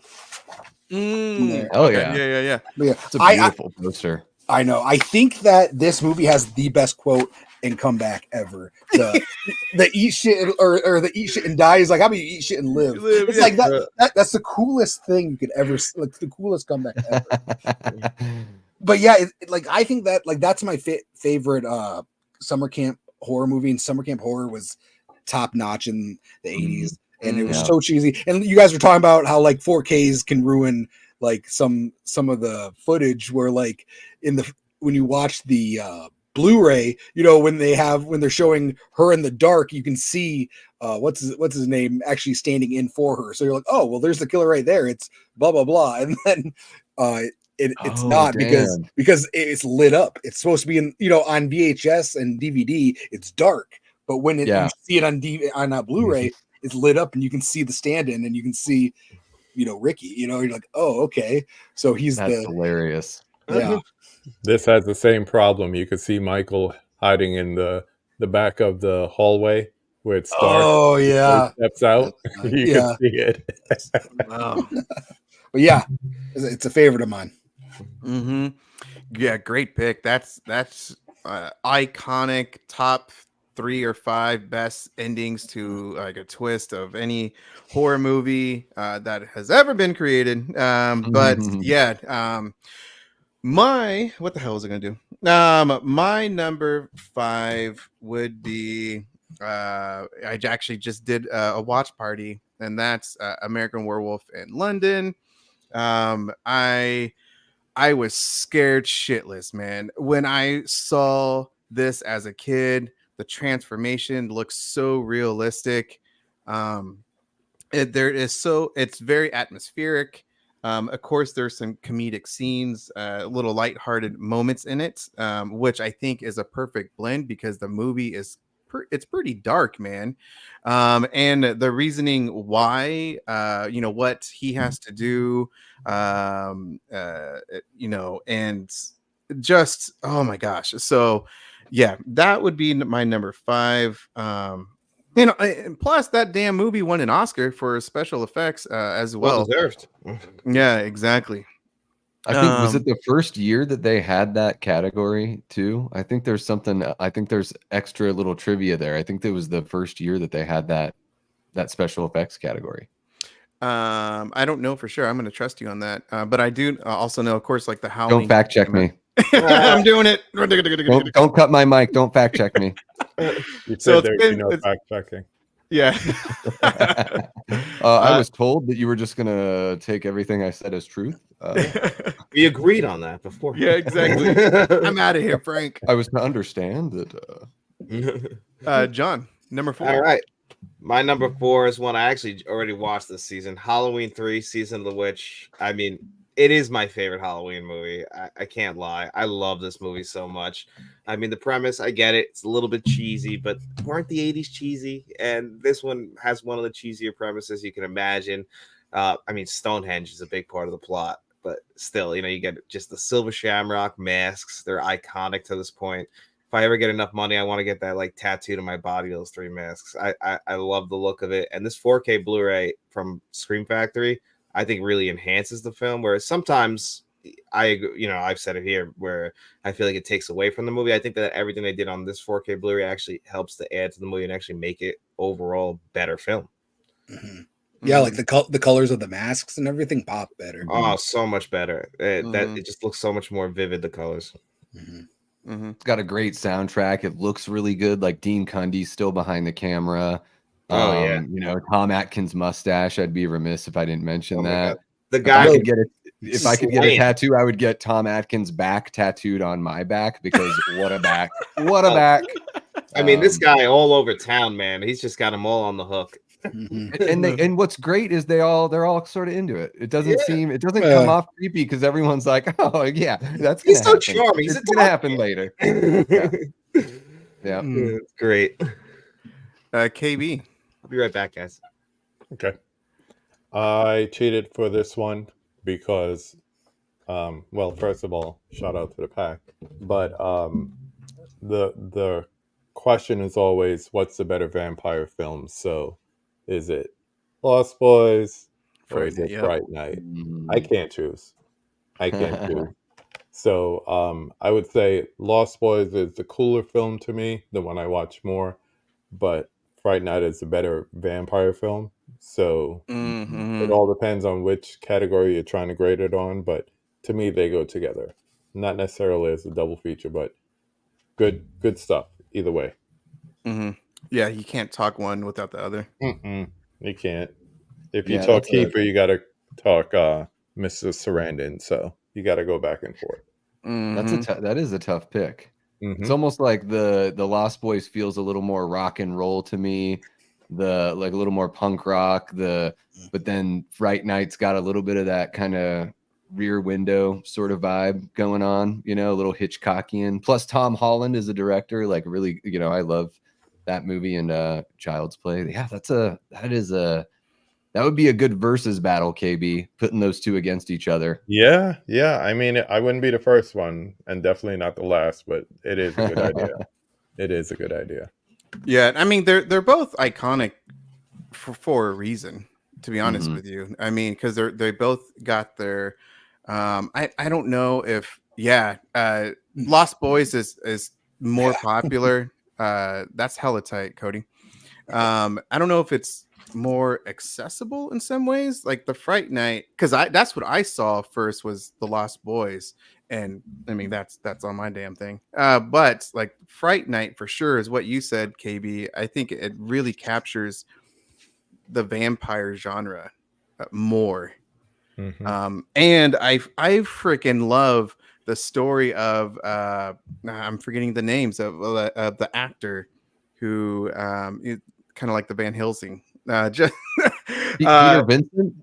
Mm, Oh, okay, yeah. yeah. But yeah, It's a beautiful poster. I know. I think that this movie has the best quote and comeback ever. The eat shit or the eat shit and die is like, how about you eat shit and live? It's like that's the coolest thing you could ever, like the coolest comeback ever. But yeah, like I think that like that's my favorite summer camp horror movie, and summer camp horror was top notch in the 80s, and it was so cheesy. And you guys were talking about how like 4Ks can ruin like some of the footage, where like when you watch the Blu-ray, you know, when they're showing her in the dark, you can see what's his name actually standing in for her. So you're like, oh well, there's the killer right there. It's blah blah blah, and then it's not because it's lit up. It's supposed to be in, you know, on VHS and DVD, it's dark, but when you see it on a Blu-ray, it's lit up and you can see the stand-in and you can see, you know, Ricky. You know, you're like, oh okay, so that's hilarious. Yeah. This has the same problem. You could see Michael hiding in the back of the hallway where it's dark. Oh yeah, he steps out. You can see it. Wow. But yeah, it's a favorite of mine. Yeah, great pick. That's iconic, top 3 or 5 best endings to like a twist of any horror movie that has ever been created. But yeah, what the hell was I gonna do? My number 5 would be I actually just did a watch party, and that's American Werewolf in London. I was scared shitless, man. When I saw this as a kid, the transformation looks so realistic. It's very atmospheric. Of course, there's some comedic scenes, little lighthearted moments in it, which I think is a perfect blend because the movie is it's pretty dark, man. And the reasoning why, you know, what he has to do, you know, and just, oh my gosh. So yeah, that would be my number 5. You know, and plus that damn movie won an Oscar for special effects as well. Deserved. Yeah, exactly. I think was it the first year that they had that category too? I think there's extra little trivia there. I think it was the first year that they had that special effects category. I don't know for sure. I'm going to trust you on that. But I do also know, of course, like the Howling. Don't fact check me. I'm doing it. Don't cut my mic. Don't fact check me. You said there'd be no fact checking. Yeah. I was told that you were just gonna take everything I said as truth. We agreed on that before. Yeah, exactly. I'm out of here, Frank. I was to understand that. John, number 4. All right. My number 4 is one I actually already watched this season, Halloween 3, Season of the Witch. I mean, it is my favorite Halloween movie. I can't lie. I love this movie so much. I mean, the premise, I get it. It's a little bit cheesy, but weren't the 80s cheesy? And this one has one of the cheesier premises you can imagine. I mean, Stonehenge is a big part of the plot, but still, you know, you get just the silver shamrock masks. They're iconic to this point. if I ever get enough money, I want to get that like tattooed on my body, those 3 masks. I love the look of it. And this 4K Blu-ray from Scream Factory, I think really enhances the film, whereas sometimes I've said it here where I feel like it takes away from the movie. I think that everything they did on this 4K Blu-ray actually helps to add to the movie and actually make it overall better film. Yeah, like the colors of the masks and everything pop better. Oh, so much better. That it just looks so much more vivid, the colors. It's got a great soundtrack. It looks really good. Like Dean Cundy's still behind the camera. Oh yeah. You know, Tom Atkins' mustache. I'd be remiss if I didn't mention that. God. The guy if I could get a tattoo, I would get Tom Atkins' back tattooed on my back, because what a back. What a back. I mean, this guy all over town, man. He's just got them all on the hook. And what's great is they're all sort of into it. It doesn't come off creepy because everyone's like, oh yeah, that's he's so happen. charming. It's gonna happen later. Yeah. It's great. KB. I'll be right back, guys. Okay. I cheated for this one because, well, first of all, shout out to the pack. But the question is always, what's the better vampire film? So, is it Lost Boys or is it Fright Night? I can't choose. I can't choose. So, I would say Lost Boys is the cooler film to me, the one I watch more. But Fright Night is a better vampire film. So it all depends on which category you're trying to grade it on. But to me, they go together. Not necessarily as a double feature, but good stuff either way. Yeah, you can't talk one without the other. You can't. If you talk Kiefer, you got to talk Mr. Sarandon. So you got to go back and forth. That is a tough pick. It's almost like the Lost Boys feels a little more rock and roll to me, a little more punk rock. But then Fright Night's got a little bit of that kind of Rear Window sort of vibe going on, a little Hitchcockian. Plus Tom Holland is a director, like really, I love that movie and Child's Play. Yeah, that would be a good versus battle, KB, putting those two against each other. Yeah. I mean, I wouldn't be the first one and definitely not the last, but it is a good idea. It is a good idea. Yeah, I mean, they're both iconic for a reason, to be honest with you. I mean, because they both got their I don't know if Lost Boys is more popular. That's hella tight, Cody. I don't know if it's more accessible in some ways, like the Fright Night, because that's what I saw first was the Lost Boys, and I mean that's on my damn thing. But like Fright Night for sure is what you said, KB. I think it really captures the vampire genre more. And I freaking love the story of I'm forgetting the names of the actor who kind of like the Van Helsing.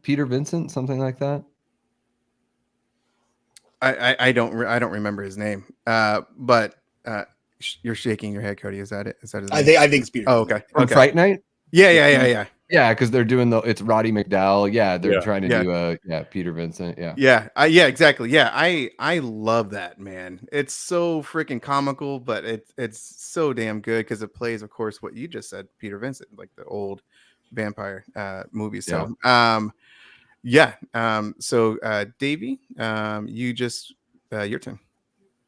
Peter Vincent, something like that. I don't remember his name. But you're shaking your head, Cody. Is that it? Is that his name? I think it's Peter. Oh, okay. From Fright Night. Yeah. Yeah, because they're doing it's Roddy McDowall. Yeah, they're trying to do Peter Vincent. Yeah, exactly. Yeah, I love that, man. It's so freaking comical, but it's so damn good because it plays, of course, what you just said, Peter Vincent, like the old vampire movies. So so Davey, you just your turn.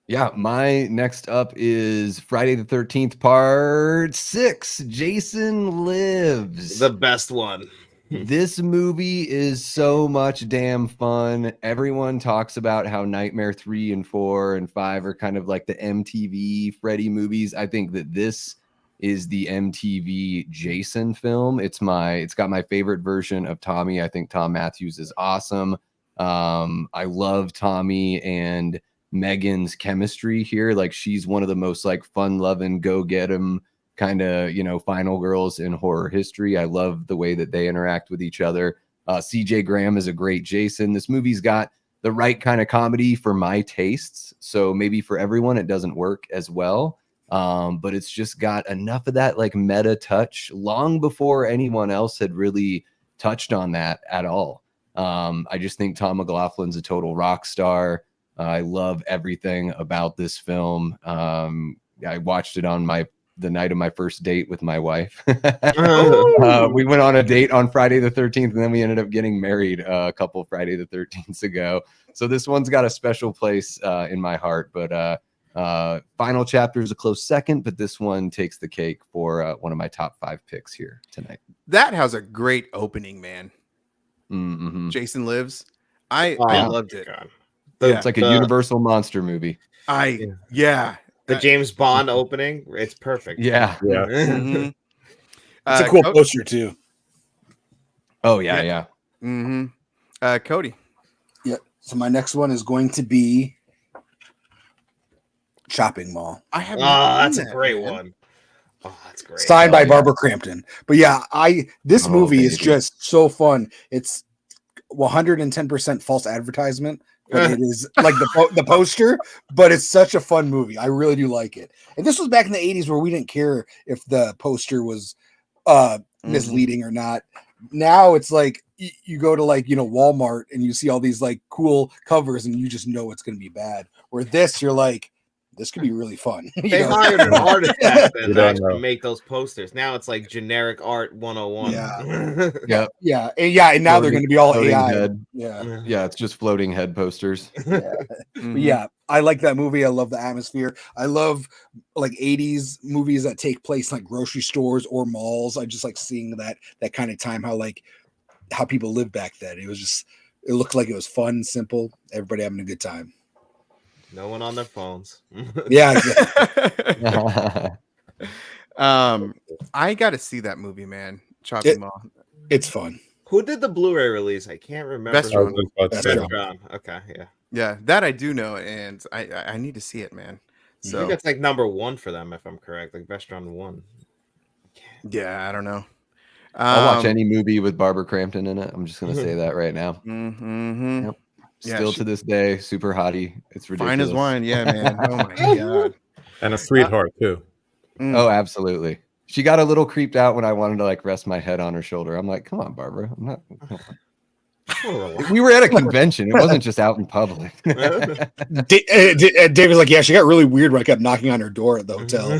Yeah, my next up is Friday the 13th, Part 6. Jason Lives. The best one. This movie is so much damn fun. Everyone talks about how Nightmare 3 and 4 and 5 are kind of like the MTV Freddy movies. I think that this is the MTV Jason film. It's got my favorite version of Tommy. I think Tom Matthews is awesome. I love Tommy and Megan's chemistry here. Like, she's one of the most like fun-loving, go-get-'em kind of, final girls in horror history. I love the way that they interact with each other. CJ Graham is a great Jason. This movie's got the right kind of comedy for my tastes. So maybe for everyone, it doesn't work as well. But it's just got enough of that like meta touch long before anyone else had really touched on that at all. I just think Tom McLaughlin's a total rock star. I love everything about this film. I watched it on the night of my first date with my wife. Oh. We went on a date on Friday the 13th, and then we ended up getting married a couple Friday the 13th ago. So this one's got a special place in my heart. But Final Chapter is a close second, but this one takes the cake for one of my top 5 picks here tonight. That has a great opening, man. Mm-hmm. Jason Lives. I Oh, loved it. God. It's like a Universal monster movie. Yeah. The James Bond opening, it's perfect. Yeah. Yeah. Mhm. It's a cool Co- poster too. Oh yeah. Mhm. Cody. Yeah. So my next one is going to be Shopping Mall, I have. That's a great one. Oh, that's great. signed by yeah. Barbara Crampton. But yeah, this Oh, movie is baby. just so fun. It's 110% false advertisement, but it is like the poster. But it's such a fun movie. I really do like it. And this was back in the 80s where we didn't care if the poster was misleading or not. Now it's like you go to like Walmart and you see all these like cool covers and you just know it's going to be bad. Where this, you're like, this could be really fun. They hired an artist back then You to don't actually know. make those posters. Now it's like generic art 101. Yeah. And now they're going to be all Floating AI. head. Yeah. Yeah, it's just floating head posters. But yeah, I like that movie. I love the atmosphere. I love like 80s movies that take place in like grocery stores or malls. I just like seeing that kind of time, how people lived back then. It looked like it was fun, simple, everybody having a good time. No one on their phones. Yeah, exactly. I got to see that movie, man. Shopping Mall. It's fun. Who did the Blu-ray release? I can't remember. Best I was just about to That's say true. that. Okay, yeah. Yeah, that I do know, and I need to see it, man. I So think that's like number 1 for them, if I'm correct. Like Vestron 1. yeah, I don't know. I'll watch any movie with Barbara Crampton in it. I'm just gonna say that right now. Mm-hmm. Yep. Yeah, Still to this day, super hottie. It's ridiculous. Fine as wine, yeah, man. Oh my god. And a sweetheart too. Oh, absolutely. She got a little creeped out when I wanted to like rest my head on her shoulder. I'm like, come on, Barbara. I'm not. We were at a convention. It wasn't just out in public. David's like, yeah, she got really weird when I kept knocking on her door at the hotel.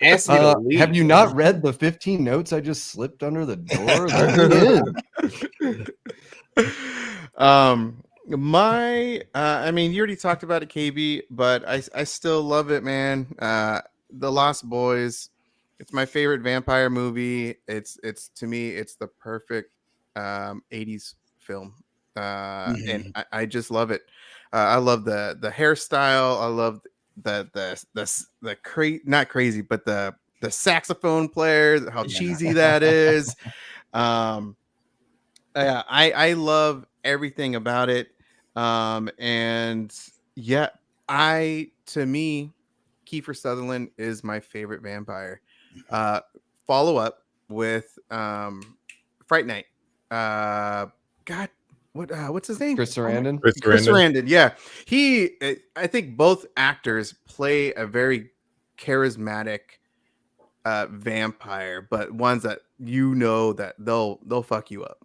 Asked me to leave. Have you not read the 15 notes I just slipped under the door? Let me in. I mean, you already talked about it, KB, but I still love it, man. The Lost Boys, it's my favorite vampire movie. It's to me, it's the perfect 80s film. And I just love it. I love the hairstyle. I love not crazy, but the saxophone player, how cheesy that is. I love everything about it. And yeah, to me, Kiefer Sutherland is my favorite vampire. Follow up with Fright Night. God, what's his name? Chris Sarandon. Chris Sarandon. Yeah, I think both actors play a very charismatic vampire, but ones that that they'll fuck you up.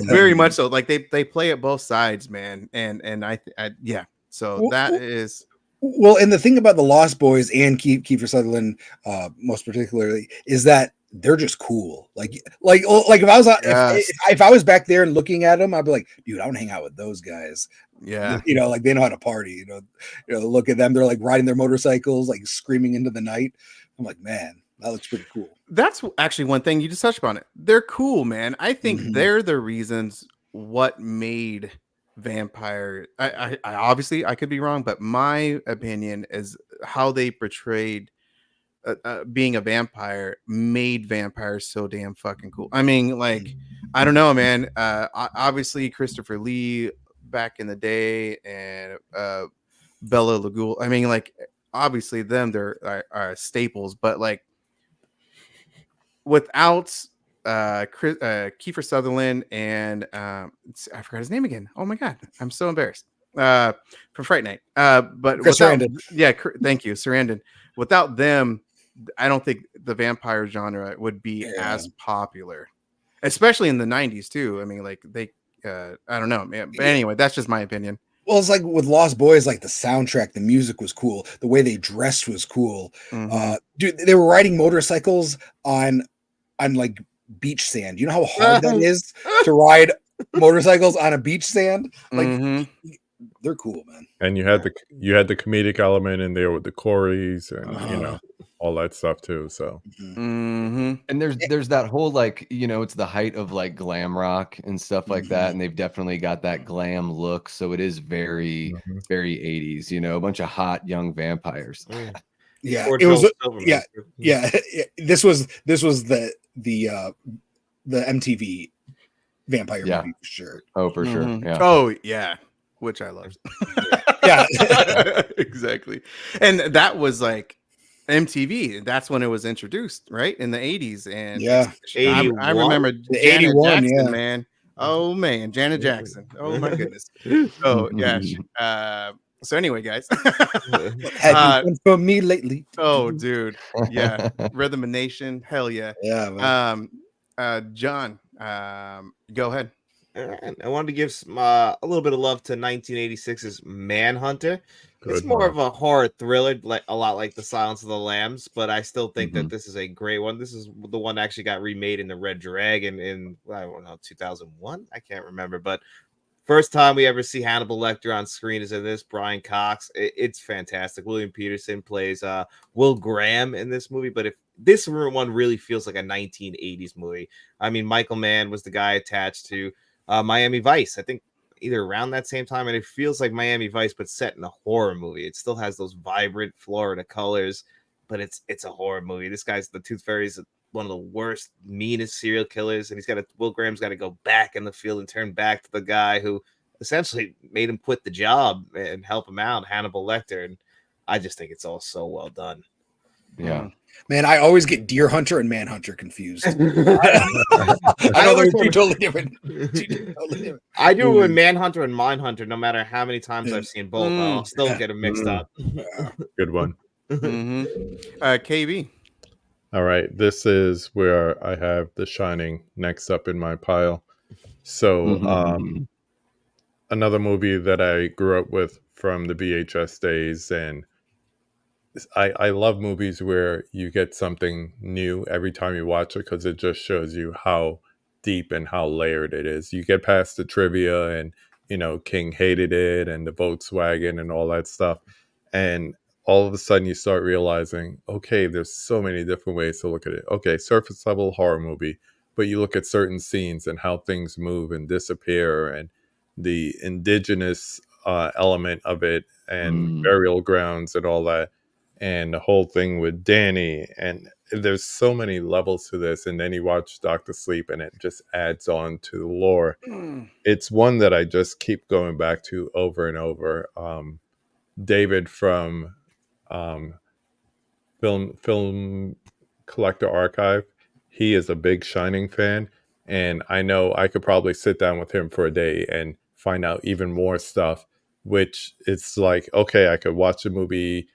Very much so. Like they play at both sides, man. And I yeah. So that is. Well, and the thing about the Lost Boys and Kiefer Sutherland, most particularly, is that they're just cool. Like if I was if I was back there and looking at them, I'd be like, dude, I want to hang out with those guys. Yeah, like they know how to party. Look at them. They're like riding their motorcycles, like screaming into the night. I'm like, man, that looks pretty cool. That's actually one thing you just touched upon it. They're cool, man. I think they're the reasons what made vampire. I obviously I could be wrong, but my opinion is how they portrayed being a vampire made vampires so damn fucking cool. I mean, like, I don't know, man. Obviously Christopher Lee back in the day and Bela Lugosi. I mean, like, obviously they're staples, but like without Kiefer Sutherland and I forgot his name again. Oh my god, I'm so embarrassed. From Fright Night. But Chris Sarandon. Yeah, thank you, Sarandon. Without them, I don't think the vampire genre would be as popular, especially in the 90s too. I mean, like I don't know, man. But anyway, that's just my opinion. Well, it's like with Lost Boys, like the soundtrack, the music was cool. The way they dressed was cool. Dude, they were riding motorcycles on like beach sand. You know how hard that is to ride motorcycles on a beach sand? Like they're cool, man. And you had the comedic element in there with the Corys and all that stuff too. So and there's that whole like, it's the height of like glam rock and stuff like that, and they've definitely got that glam look. So it is very very 80s. A bunch of hot young vampires. Yeah, it was. Yeah. This was the MTV vampire movie for sure. Oh, for sure. Yeah. Oh yeah, which I love. Yeah, exactly. And that was like MTV. That's when it was introduced, right, in the 80s. And I remember the Janet 81, Jackson, man. Oh man, Janet Jackson. Oh my goodness. Oh yeah. So anyway, guys, have you done for me lately? Oh, dude, yeah, Rhythm of Nation, hell yeah, yeah. Man. John, go ahead. I wanted to give a little bit of love to 1986's Manhunter. It's more of a horror thriller, like a lot like The Silence of the Lambs, but I still think that this is a great one. This is the one that actually got remade in the Red Dragon in, I don't know, 2001. I can't remember, but first time we ever see Hannibal Lecter on screen is in this. Brian Cox, it's fantastic. William Peterson plays Will Graham in this movie, but if this one really feels like a 1980s movie. I mean, Michael Mann was the guy attached to Miami Vice, I think either around that same time, and it feels like Miami Vice but set in a horror movie. It still has those vibrant Florida colors, but it's a horror movie. This guy's the Tooth Fairy's one of the worst, meanest serial killers, and Will Graham's got to go back in the field and turn back to the guy who essentially made him quit the job and help him out, Hannibal Lecter. And I just think it's all so well done. Yeah. Man, I always get Deer Hunter and Manhunter confused. I know they're two totally different. I do with Manhunter and Mindhunter. No matter how many times I've seen both, I'll still get them mixed up. Good one. KB. All right, this is where I have The Shining next up in my pile. So another movie that I grew up with from the VHS days, and I love movies where you get something new every time you watch it, because it just shows you how deep and how layered it is. You get past the trivia and, King hated it and the Volkswagen and all that stuff. And all of a sudden you start realizing, okay, there's so many different ways to look at it. Okay, surface level horror movie, but you look at certain scenes and how things move and disappear and the indigenous element of it and burial grounds and all that. And the whole thing with Danny, and there's so many levels to this. And then you watch Dr. Sleep and it just adds on to the lore. It's one that I just keep going back to over and over. David from Film Collector Archive, he is a big Shining fan, and I know I could probably sit down with him for a day and find out even more stuff, which it's like, okay, I could watch the movie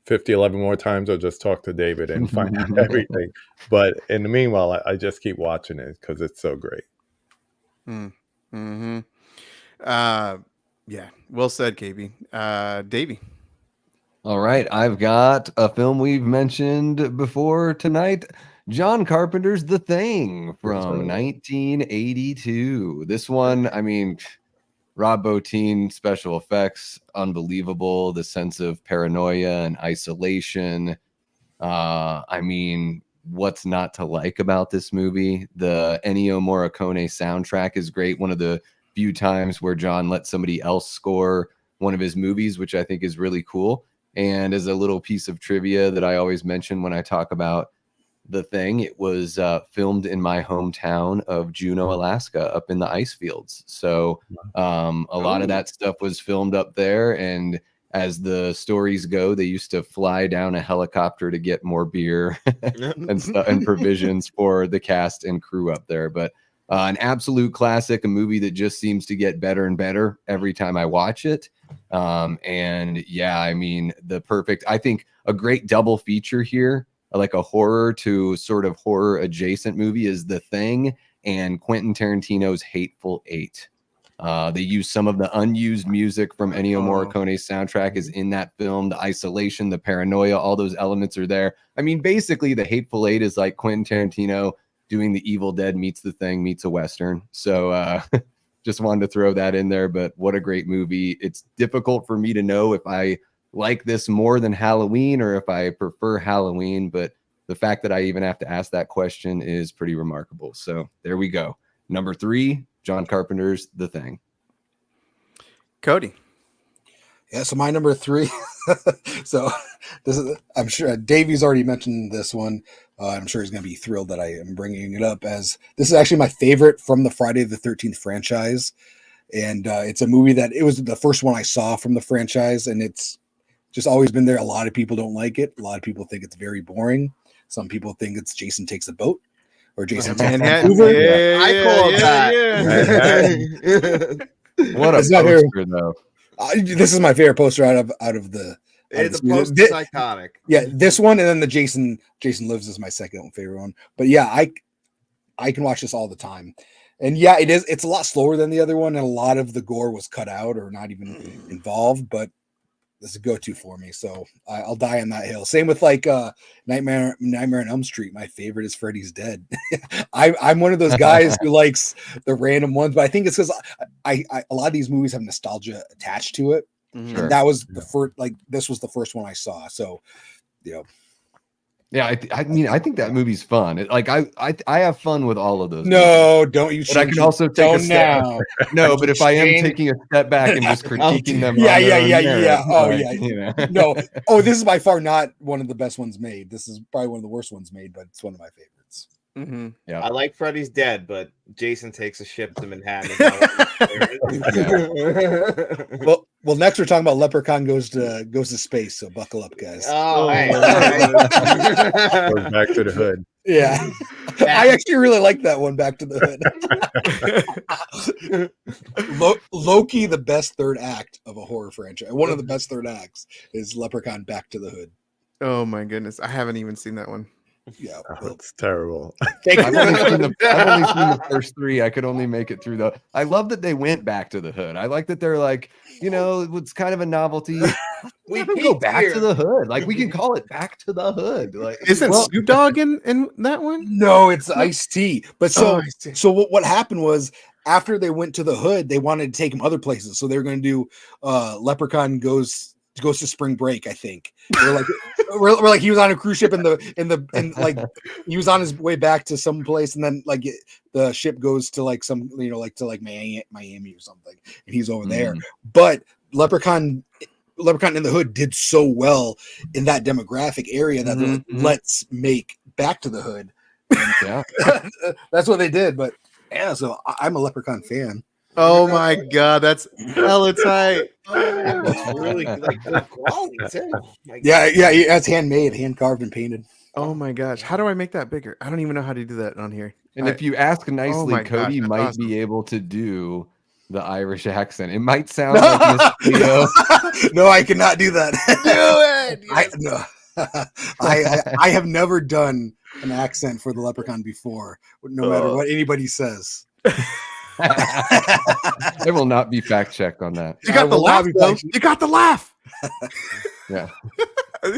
11 more times or just talk to David and find out everything. But in the meanwhile, I just keep watching it because it's so great. Yeah, well said, KB. Davey. All right, I've got a film we've mentioned before tonight, John Carpenter's The Thing from 1982. This one, I mean, Rob Bottin, special effects, unbelievable. The sense of paranoia and isolation. I mean, what's not to like about this movie? The Ennio Morricone soundtrack is great. One of the few times where John let somebody else score one of his movies, which I think is really cool. And as a little piece of trivia that I always mention when I talk about The Thing, it was filmed in my hometown of Juneau, Alaska, up in the ice fields. So a lot of that stuff was filmed up there. And as the stories go, they used to fly down a helicopter to get more beer and stuff and provisions for the cast and crew up there. But an absolute classic, a movie that just seems to get better and better every time I watch it. And yeah, I mean, I think a great double feature here, like a horror to sort of horror adjacent movie, is The Thing and Quentin Tarantino's Hateful Eight. They use some of the unused music from Ennio Morricone's soundtrack is in that film. The isolation, the paranoia, all those elements are there. I mean, basically, The Hateful Eight is like Quentin Tarantino doing The Evil Dead meets The Thing meets a Western. So just wanted to throw that in there. But what a great movie. It's difficult for me to know if I like this more than Halloween or if I prefer Halloween. But the fact that I even have to ask that question is pretty remarkable. So there we go. Number 3, John Carpenter's The Thing. Cody. Yeah, so my number 3. So this is, I'm sure Davey's already mentioned this one. I'm sure he's going to be thrilled that I am bringing it up, as this is actually my favorite from the Friday the 13th franchise. And it's a movie that it was the first one I saw from the franchise, and it's just always been there. A lot of people don't like it. A lot of people think it's very boring. Some people think it's Jason Takes a Boat or Jason Takes Vancouver. I call that. What a poster, though. This is my favorite poster out of the. It's iconic. Yeah, this one, and then the Jason Lives is my second favorite one. But yeah, I can watch this all the time. And yeah, it's a lot slower than the other one, and a lot of the gore was cut out or not even involved, but this is a go-to for me. So I'll die on that hill. Same with like Nightmare on Elm Street. My favorite is Freddy's Dead. I'm one of those guys who likes the random ones, but I think it's because a lot of these movies have nostalgia attached to it. Mm-hmm. And that was the first, like this was the first one I saw. So, you know. Yeah, I mean, I think that movie's fun. I have fun with all of those. No, movies. don't you? But I can also take a step. Now. No, but if I am taking a step back and just critiquing them, yeah. Oh like, yeah, you know. No. Oh, this is by far not one of the best ones made. This is probably one of the worst ones made, but it's one of my favorites. Mm-hmm. Yeah, I like Freddy's Dead, but Jason Takes a Ship to Manhattan. Well, next we're talking about Leprechaun goes to space. So buckle up, guys. Oh, hey. Goes back to the hood. Yeah, I actually really like that one. Back to the hood. Loki, the best third act of a horror franchise. One of the best third acts is Leprechaun Back to the Hood. Oh my goodness, I haven't even seen that one. Yeah, It's terrible. I've only seen the first 3. I could only make it through the. I love that they went back to the hood. I like that they're like, it's kind of a novelty. We can go back to the hood. Like we can call it Back to the Hood. Like, isn't Snoop Dogg in that one? No, it's Ice-T. But so what happened was after they went to the hood, they wanted to take him other places. So they were going to do Leprechaun goes to spring break. I think we're like he was on a cruise ship and like he was on his way back to some place, and then like the ship goes to like some to like Miami or something, and he's over there. But Leprechaun in the Hood did so well in that demographic area that they're like, let's make Back to the Hood. Yeah, that's what they did. But yeah, so I'm a Leprechaun fan. Oh my god, that's hella tight. It's really like good quality too. Yeah, that's handmade, hand carved and painted. Oh my gosh, how do I make that bigger? I don't even know how to do that on here. And if you ask nicely, my Cody gosh, might awesome. be able to do the Irish accent. It might sound like Miss Cleo. No, I cannot do that. Do it. I have never done an accent for the Leprechaun before, no matter what anybody says. I will not be fact checked on that. You got the laugh, bro. You got the laugh. Yeah.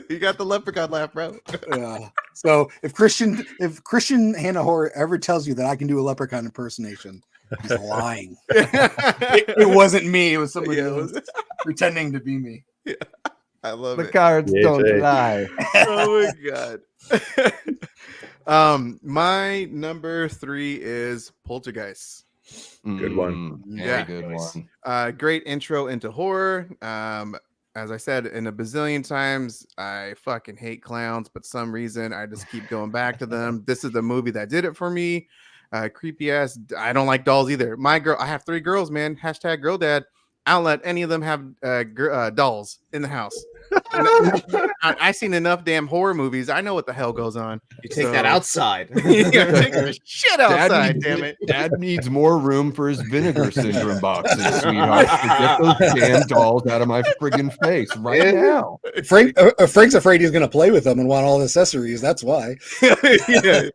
You got the Leprechaun laugh, bro. Yeah. So if Christian Hannah Horror ever tells you that I can do a Leprechaun impersonation, he's lying. It wasn't me. It was somebody else pretending to be me. Yeah. I love The it. cards don't lie. Oh my god. My number 3 is Poltergeist. Good one. Yeah, good one. Great intro into horror. As I said in a bazillion times, I fucking hate clowns, but some reason I just keep going back to them. This is the movie that did it for me. Creepy ass. I don't like dolls either. I have 3 girls, man. # girl dad. I don't let any of them have dolls in the house. I've seen enough damn horror movies. I know what the hell goes on. You take that outside. You gotta take the shit outside, damn it. Dad needs more room for his vinegar syndrome boxes, sweetheart. To get those damn dolls out of my friggin' face right now. Frank's afraid he's going to play with them and want all the accessories. That's why. Yeah.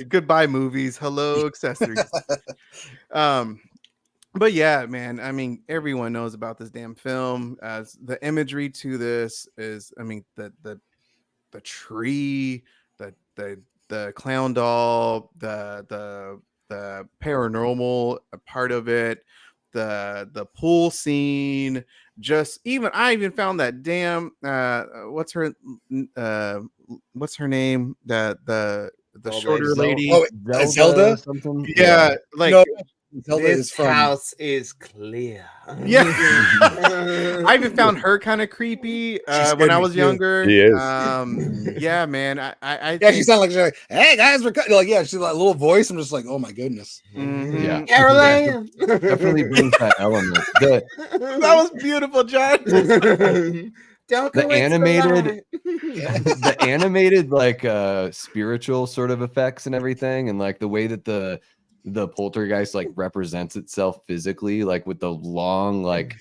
Goodbye, movies. Hello, accessories. But yeah, man, I mean, everyone knows about this damn film. As the imagery to this is, I mean, the tree, the clown doll, the paranormal part of it, the pool scene. Just even I even found that damn uh what's her name, the Old shorter lady. lady. Oh, Zelda Zelda? something. Yeah, like No, Zelda is This from. house is clear. yeah. I even found her kind of creepy She when scared I me was too. younger. She is. Mhm. Yeah, man. I Yeah, she think sounded she's like, "Hey guys, we're like, yeah, she's like a little voice." I'm just like, "Oh my goodness." Mhm. Yeah. Caroline. Definitely brings that element. The That was beautiful, John. Don't The go into animated- the the animated like spiritual sort of effects and everything, and like the way that the poltergeist like represents itself physically, like with the long like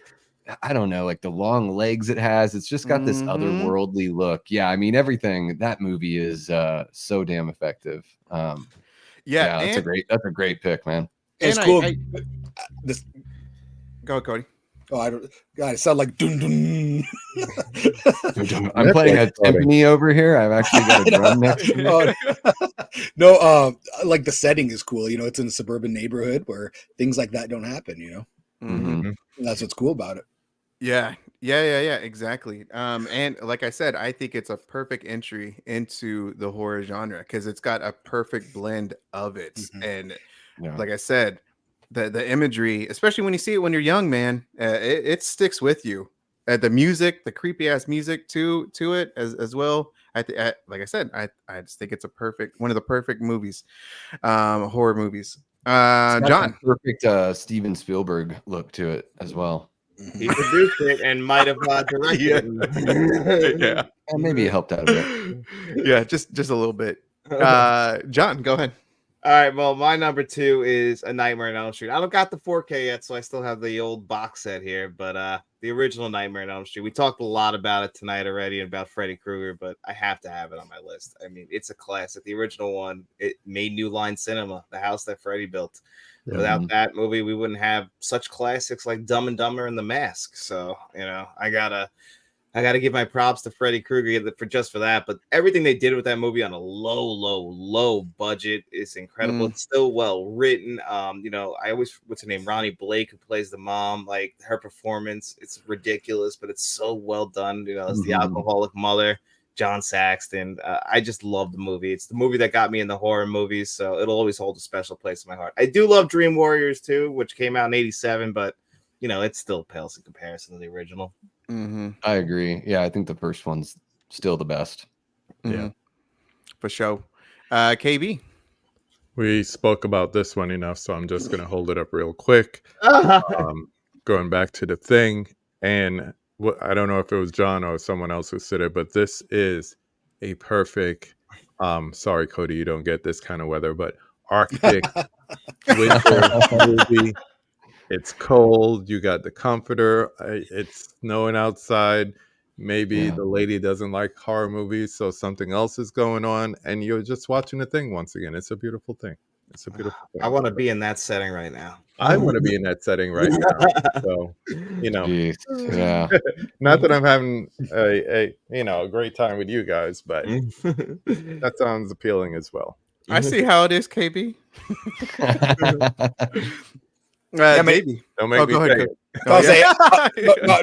I don't know, like the long legs it has. It's just got this Mhm. otherworldly look. Yeah, I mean everything. That movie is so damn effective. Yeah, Yeah, that's a great pick, man. It's and cool. I This, go, Cody. oh, I don't. God, it sounded like dun dun. I'm playing a That's funny. timpani over here. I've actually got a drum next to me. Oh, no, like the setting is cool. You know, it's in a suburban neighborhood where things like that don't happen. You know, Mhm. Mhm. and that's what's cool about it. Yeah, exactly. And like I said, I think it's a perfect entry into the horror genre because it's got a perfect blend of it. Mhm. And Yeah. like I said, the imagery, especially when you see it when you're young, man, it sticks with you. The music, the creepy ass music to it as well. Like I said, I just think it's one of the perfect movies, horror movies. It's got that John. perfect Steven Spielberg look to it as well. He produced it and might have directed it. Yeah. And maybe it helped out a bit. Yeah, just a little bit. John, go ahead. All right, well, my number 2 is A Nightmare on Elm Street. I don't got the 4K yet, so I still have the old box set here, but the original Nightmare on Elm Street. We talked a lot about it tonight already about Freddy Krueger, but I have to have it on my list. I mean, it's a classic. The original one, it made New Line Cinema, the house that Freddy built. Yeah. Without that movie, we wouldn't have such classics like Dumb and Dumber and The Mask. So, you know, I gotta give my props to Freddy Krueger for that. But everything they did with that movie on a low budget is incredible. It's still well written. You know, what's her name? Ronnie Blake, who plays the mom, like her performance, it's ridiculous, but it's so well done. You know, it's the alcoholic mother, John Saxton. I just love the movie. It's the movie that got me in the horror movies, so it'll always hold a special place in my heart. I do love Dream Warriors too, which came out in '87, but you know, it still pales in comparison to the original. Mm-hmm. I agree. Yeah, I think the first one's still the best. Yeah. For sure. KB. We spoke about this one enough, so I'm just going to hold it up real quick. Going back to The Thing, and I don't know if it was John or someone else who said it, but this is a perfect, sorry, Cody, you don't get this kind of weather, but Arctic winter movie. It's cold. You got the comforter. It's snowing outside. Maybe the lady doesn't like horror movies, so something else is going on, and you're just watching The Thing once again. It's a beautiful thing. It's a beautiful thing. I want to be in that setting right now. I want to be in that setting right now. So, you know, Jeez. Yeah. not that I'm having a great time with you guys, but that sounds appealing as well. I see how it is, KB. Yeah, man. Baby. Don't make me go ahead. say Go- it. I'll say, yeah.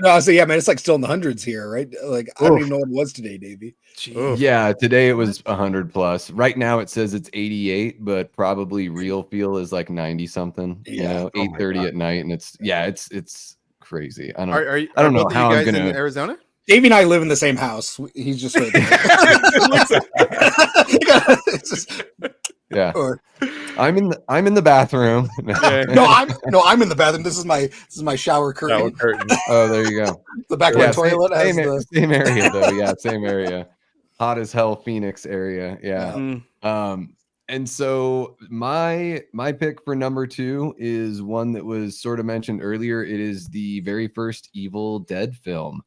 I'll say, yeah, man, it's like still in the hundreds here, right? Like I don't even know what it was today, Davey. Jeez. Yeah, today it was 100 plus. Right now it says it's 88, but probably real feel is like 90 something. You Yeah. know, 8:30 at night, and it's crazy. I don't Are you, I don't are know both of how you I'm guys gonna. in Arizona? Davey and I live in the same house. He's just right there. It's just- Yeah, or- I'm in the bathroom. no, I'm in the bathroom. This is my shower curtain. Shower curtain. Oh, there you go. The back of Yeah, my toilet has same area though. Yeah, same area. Hot as hell, Phoenix area. Yeah. And so my pick for number 2 is one that was sort of mentioned earlier. It is the very first Evil Dead film.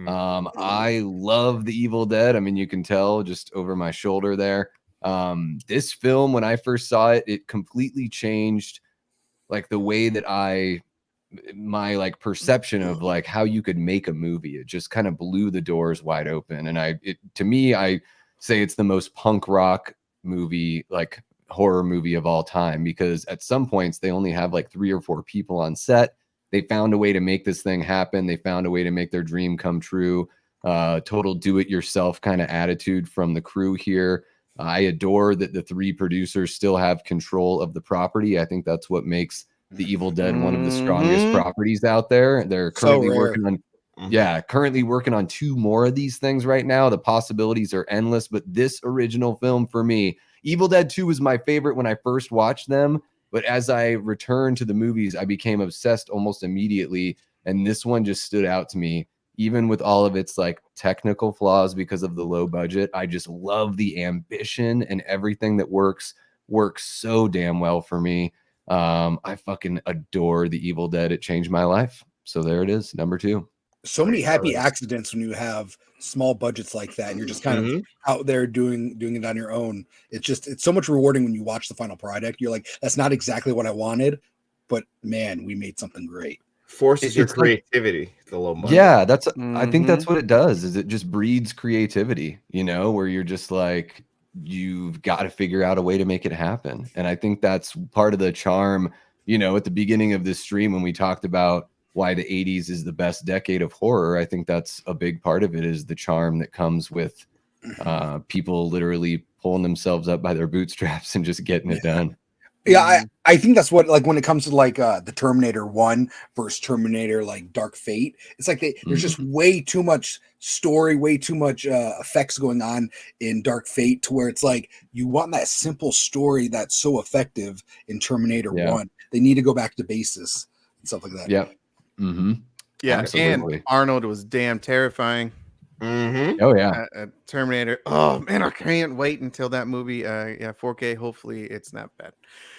I love the Evil Dead. I mean, you can tell just over my shoulder there. This film, when I first saw it, it completely changed like the way that I my like perception of like how you could make a movie. It just kind of blew the doors wide open. And to me, I say it's the most punk rock movie, like horror movie of all time, because at some points they only have like 3 or 4 people on set. They found a way to make this thing happen. They found a way to make their dream come true. Total do-it-yourself kind of attitude from the crew here. I adore that the 3 producers still have control of the property. I think that's what makes The Evil Dead one of the strongest properties out there. They're currently working on, currently working on 2 more of these things right now. The possibilities are endless, but this original film for me, Evil Dead 2 was my favorite when I first watched them. But as I returned to the movies, I became obsessed almost immediately. And this one just stood out to me, even with all of its like technical flaws because of the low budget. I just love the ambition, and everything that works so damn well for me. I fucking adore The Evil Dead. It changed my life. So there it is, number 2. So many happy accidents when you have small budgets like that and you're just kind of out there doing it on your own. It's so much rewarding when you watch the final product. You're like, that's not exactly what I wanted, but man, we made something great. Forces your creativity, like, the low money. Yeah, that's I think that's what it does, is it just breeds creativity, you know, where you're just like, you've got to figure out a way to make it happen. And I think that's part of the charm, you know, at the beginning of this stream when we talked about why the 80s is the best decade of horror. I think that's a big part of it, is the charm that comes with people literally pulling themselves up by their bootstraps and just getting it done. Yeah, I think that's what, like, when it comes to like the Terminator 1 versus Terminator like Dark Fate, it's like there's just way too much story, way too much effects going on in Dark Fate, to where it's like you want that simple story that's so effective in Terminator 1. They need to go back to basis and stuff like that. Yeah. Yeah, absolutely. And Arnold was damn terrifying. Oh yeah, Terminator. Oh man, I can't wait until that movie. 4K. Hopefully, it's not bad.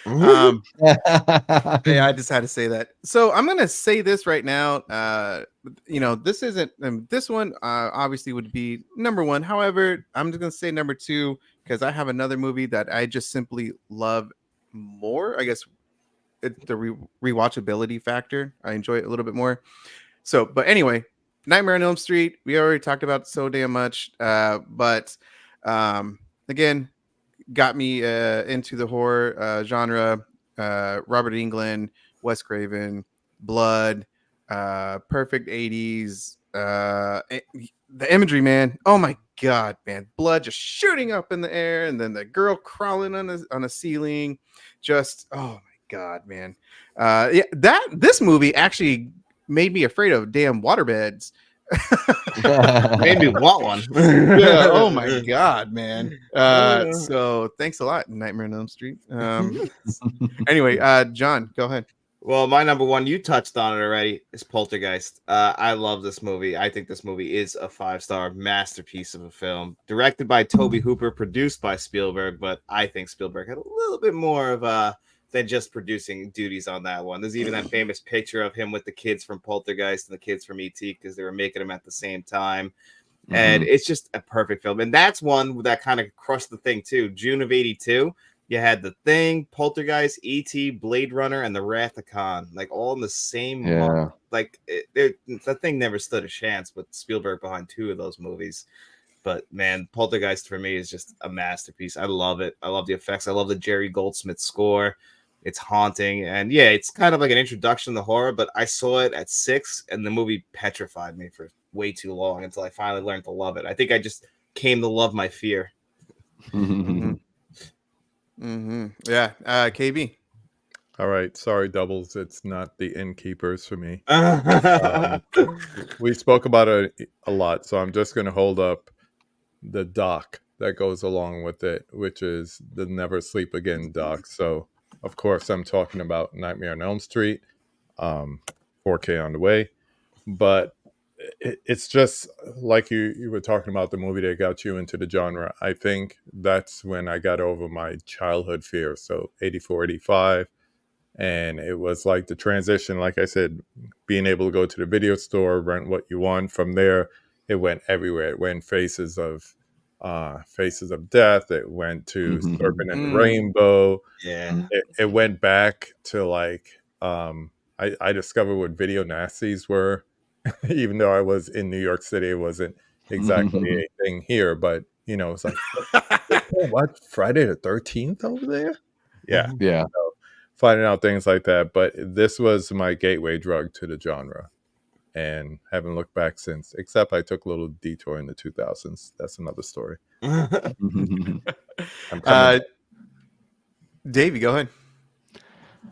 Yeah, I just had to say that. So I'm gonna say this right now. You know, this isn't this one. Obviously, would be number 1. However, I'm just gonna say number 2 because I have another movie that I just simply love more. I guess it's the rewatchability factor. I enjoy it a little bit more. So, but anyway, Nightmare on Elm Street. We already talked about so damn much. But again, got me into the horror genre. Robert Englund, Wes Craven, Blood, perfect 80s. The imagery, man. Oh my god, man. Blood just shooting up in the air, and then the girl crawling on a ceiling. Just, oh my god, man. This movie actually made me afraid of damn waterbeds. Made me want one. Yeah, oh my god, man. So thanks a lot, Nightmare on Elm Street. Anyway, John, go ahead. Well, my number 1, you touched on it already, is Poltergeist. I love this movie. I think this movie is a 5-star masterpiece of a film. Directed by Tobe Hooper, produced by Spielberg, but I think Spielberg had a little bit more of than just producing duties on that one. There's even that famous picture of him with the kids from Poltergeist and the kids from E.T. because they were making them at the same time. And it's just a perfect film. And that's one that kind of crushed the thing too. June of 82. You had The Thing, Poltergeist, E.T., Blade Runner, and The Wrath of Khan, like all in the same month. Like that thing never stood a chance with Spielberg behind 2 of those movies. But man, Poltergeist for me is just a masterpiece. I love it. I love the effects. I love the Jerry Goldsmith score. It's haunting, and yeah, it's kind of like an introduction to horror. But I saw it at 6, and the movie petrified me for way too long until I finally learned to love it. I think I just came to love my fear. Yeah, KB. All right, sorry, Doubles. It's not The Innkeepers for me. We spoke about it a lot, so I'm just going to hold up the doc that goes along with it, which is the Never Sleep Again doc. So, of course, I'm talking about Nightmare on Elm Street, 4K on the way. But it's just like you were talking about the movie that got you into the genre. I think that's when I got over my childhood fear. So 84, 85. And it was like the transition, like I said, being able to go to the video store, rent what you want. From there, it went everywhere. It went Faces of Death. It went to Serpent and the Rainbow. Yeah. It went back to like I discovered what video nasties were, even though I was in New York City. It wasn't exactly a thing here, but you know, it's like, what, Friday the 13th over there? Yeah. Yeah. So, finding out things like that. But this was my gateway drug to the genre, and haven't looked back since, except I took a little detour in the 2000s. That's another story. I'm coming. Davey, go ahead.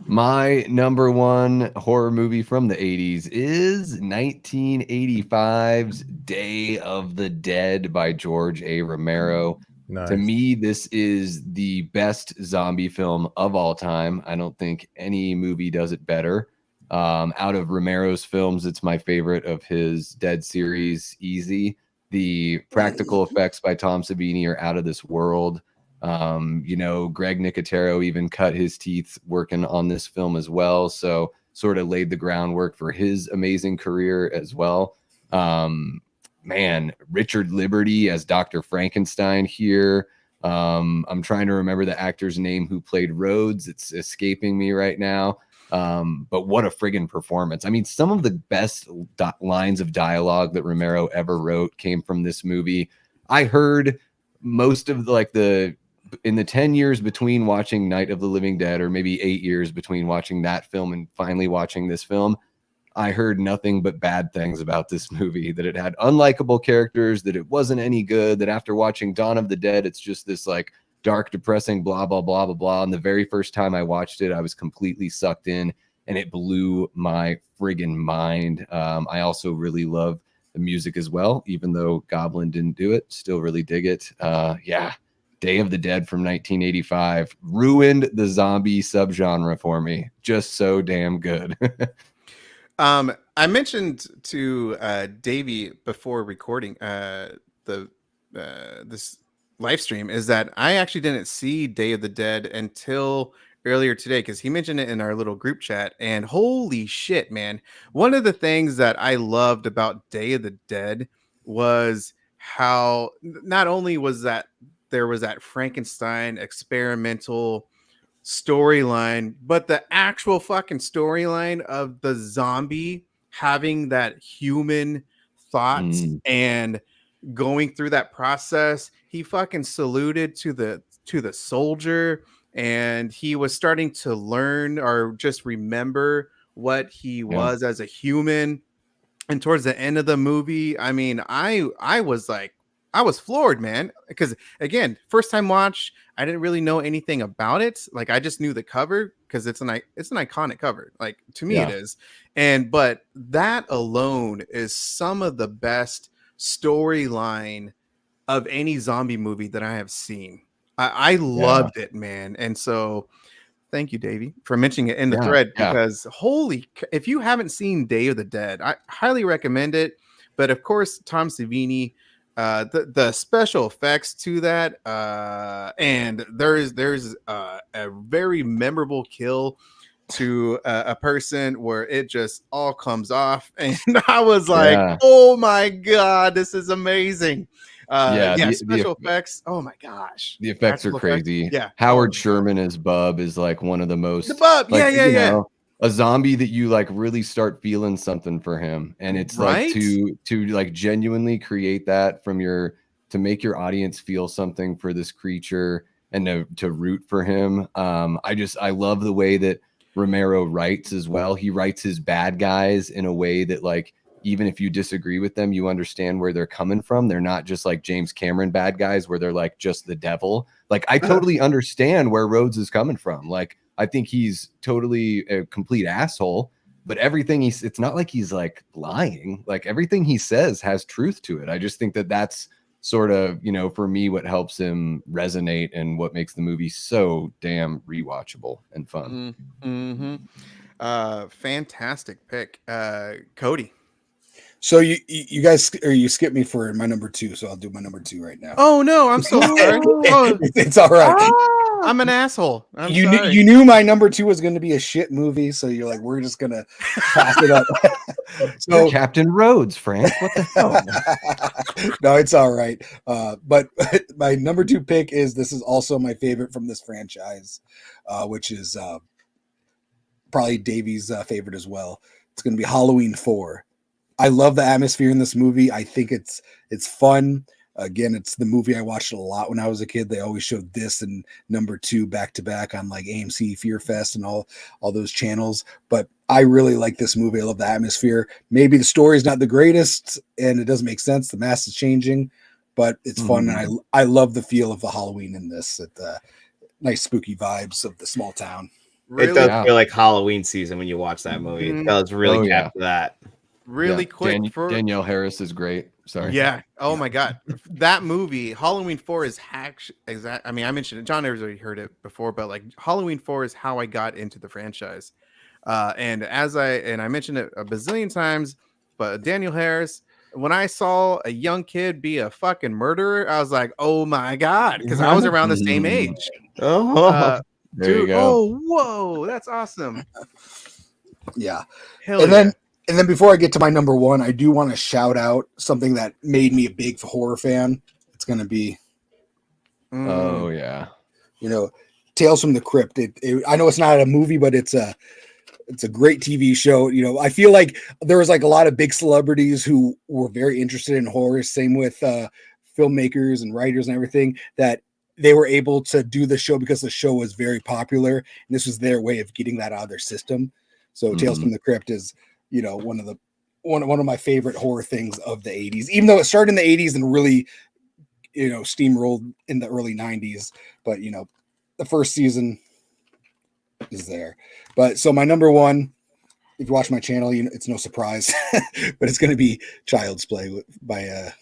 My number one horror movie from the 80s is 1985's Day of the Dead by George A. Romero. Nice. To me, this is the best zombie film of all time. I don't think any movie does it better. Out of Romero's films, it's my favorite of his Dead series, easy. The practical effects by Tom Savini are out of this world. You know, Greg Nicotero even cut his teeth working on this film as well. So sort of laid the groundwork for his amazing career as well. Man, Richard Liberty as Dr. Frankenstein here. I'm trying to remember the actor's name who played Rhodes. It's escaping me right now. But what a friggin' performance. I mean, some of the best lines of dialogue that Romero ever wrote came from this movie. I heard most of in the 10 years between watching Night of the Living Dead, or maybe 8 years between watching that film and finally watching this film, I heard nothing but bad things about this movie, that it had unlikable characters, that it wasn't any good, that after watching Dawn of the Dead, it's just this like dark, depressing, blah, blah, blah, blah, blah. And the very first time I watched it, I was completely sucked in, and it blew my friggin' mind. I also really love the music as well, even though Goblin didn't do it, still really dig it. Yeah. Day of the Dead from 1985 ruined the zombie subgenre for me. Just so damn good. I mentioned to Davey before recording this live stream is that I actually didn't see Day of the Dead until earlier today, because he mentioned it in our little group chat, and holy shit, man. One of the things that I loved about Day of the Dead was how not only was that there was that Frankenstein experimental storyline, but the actual fucking storyline of the zombie having that human thoughts and going through that process. He fucking saluted to the soldier, and he was starting to learn or just remember what he was as a human. And towards the end of the movie, I mean, I was like, I was floored, man, because again, first time watch, I didn't really know anything about it. Like, I just knew the cover because it's an iconic cover. Like, to me, it is. But that alone is some of the best storyline of any zombie movie that I have seen. I loved it, man. And so thank you, Davey, for mentioning it in the thread, because if you haven't seen Day of the Dead, I highly recommend it. But of course, Tom Savini, the special effects to that, and there's a very memorable kill to a person where it just all comes off, and I was like, oh my god, this is amazing. Special effects, oh my gosh, the effects are crazy. Howard Sherman as Bub is like one of the most know, a zombie that you like really start feeling something for him, and it's like to like genuinely create that to make your audience feel something for this creature and to root for him. I love the way that Romero writes as well. He writes his bad guys in a way that, like, even if you disagree with them, you understand where they're coming from. They're not just like James Cameron bad guys where they're like just the devil. Like, I totally understand where Rhodes is coming from. Like, I think he's totally a complete asshole, but everything it's not like he's like lying. Like, everything he says has truth to it. I just think that that's sort of, you know, for me, what helps him resonate and what makes the movie so damn rewatchable and fun. Fantastic pick. Cody. So you guys, or you skipped me for my number 2, so I'll do my number 2 right now. Oh no, I'm so sorry. It's all right. I'm an asshole. You knew my number 2 was going to be a shit movie, so you're like, we're just gonna pass it up. So Captain Rhodes, Frank, what the hell? No, it's all right. But my number 2 pick is, this is also my favorite from this franchise, which is probably Davey's favorite as well. It's going to be Halloween 4. I love the atmosphere in this movie. I think it's fun. Again, it's the movie I watched a lot when I was a kid. They always showed this and number 2 back to back on like AMC Fear Fest and all those channels. But I really like this movie. I love the atmosphere. Maybe the story is not the greatest and it doesn't make sense. The mask is changing, but it's fun. And I love the feel of the Halloween in this. Nice spooky vibes of the small town. It does feel like Halloween season when you watch that movie. It does really capture that. Really quick. Danielle Harris is great. Sorry. Yeah. Oh my God. That movie, Halloween 4 is exact. I mean, I mentioned it. John has already heard it before, but like Halloween 4 is how I got into the franchise. And I mentioned it a bazillion times, but Danielle Harris, when I saw a young kid be a fucking murderer, I was like, oh my God, because I was around the same age. There you go. Oh, whoa, that's awesome. Yeah. Hell And then before I get to my number 1, I do want to shout out something that made me a big horror fan. It's going to be, oh yeah, Tales from the Crypt. I know it's not a movie, but it's a great TV show. I feel like there was like a lot of big celebrities who were very interested in horror. Same with filmmakers and writers and everything, that they were able to do the show because the show was very popular. And this was their way of getting that out of their system. So Tales from the Crypt is, one of my favorite horror things of the 80s, even though it started in the 80s and really, steamrolled in the early 90s. But, the first season is there. But so my number 1, if you watch my channel, it's no surprise, but it's going to be Child's Play by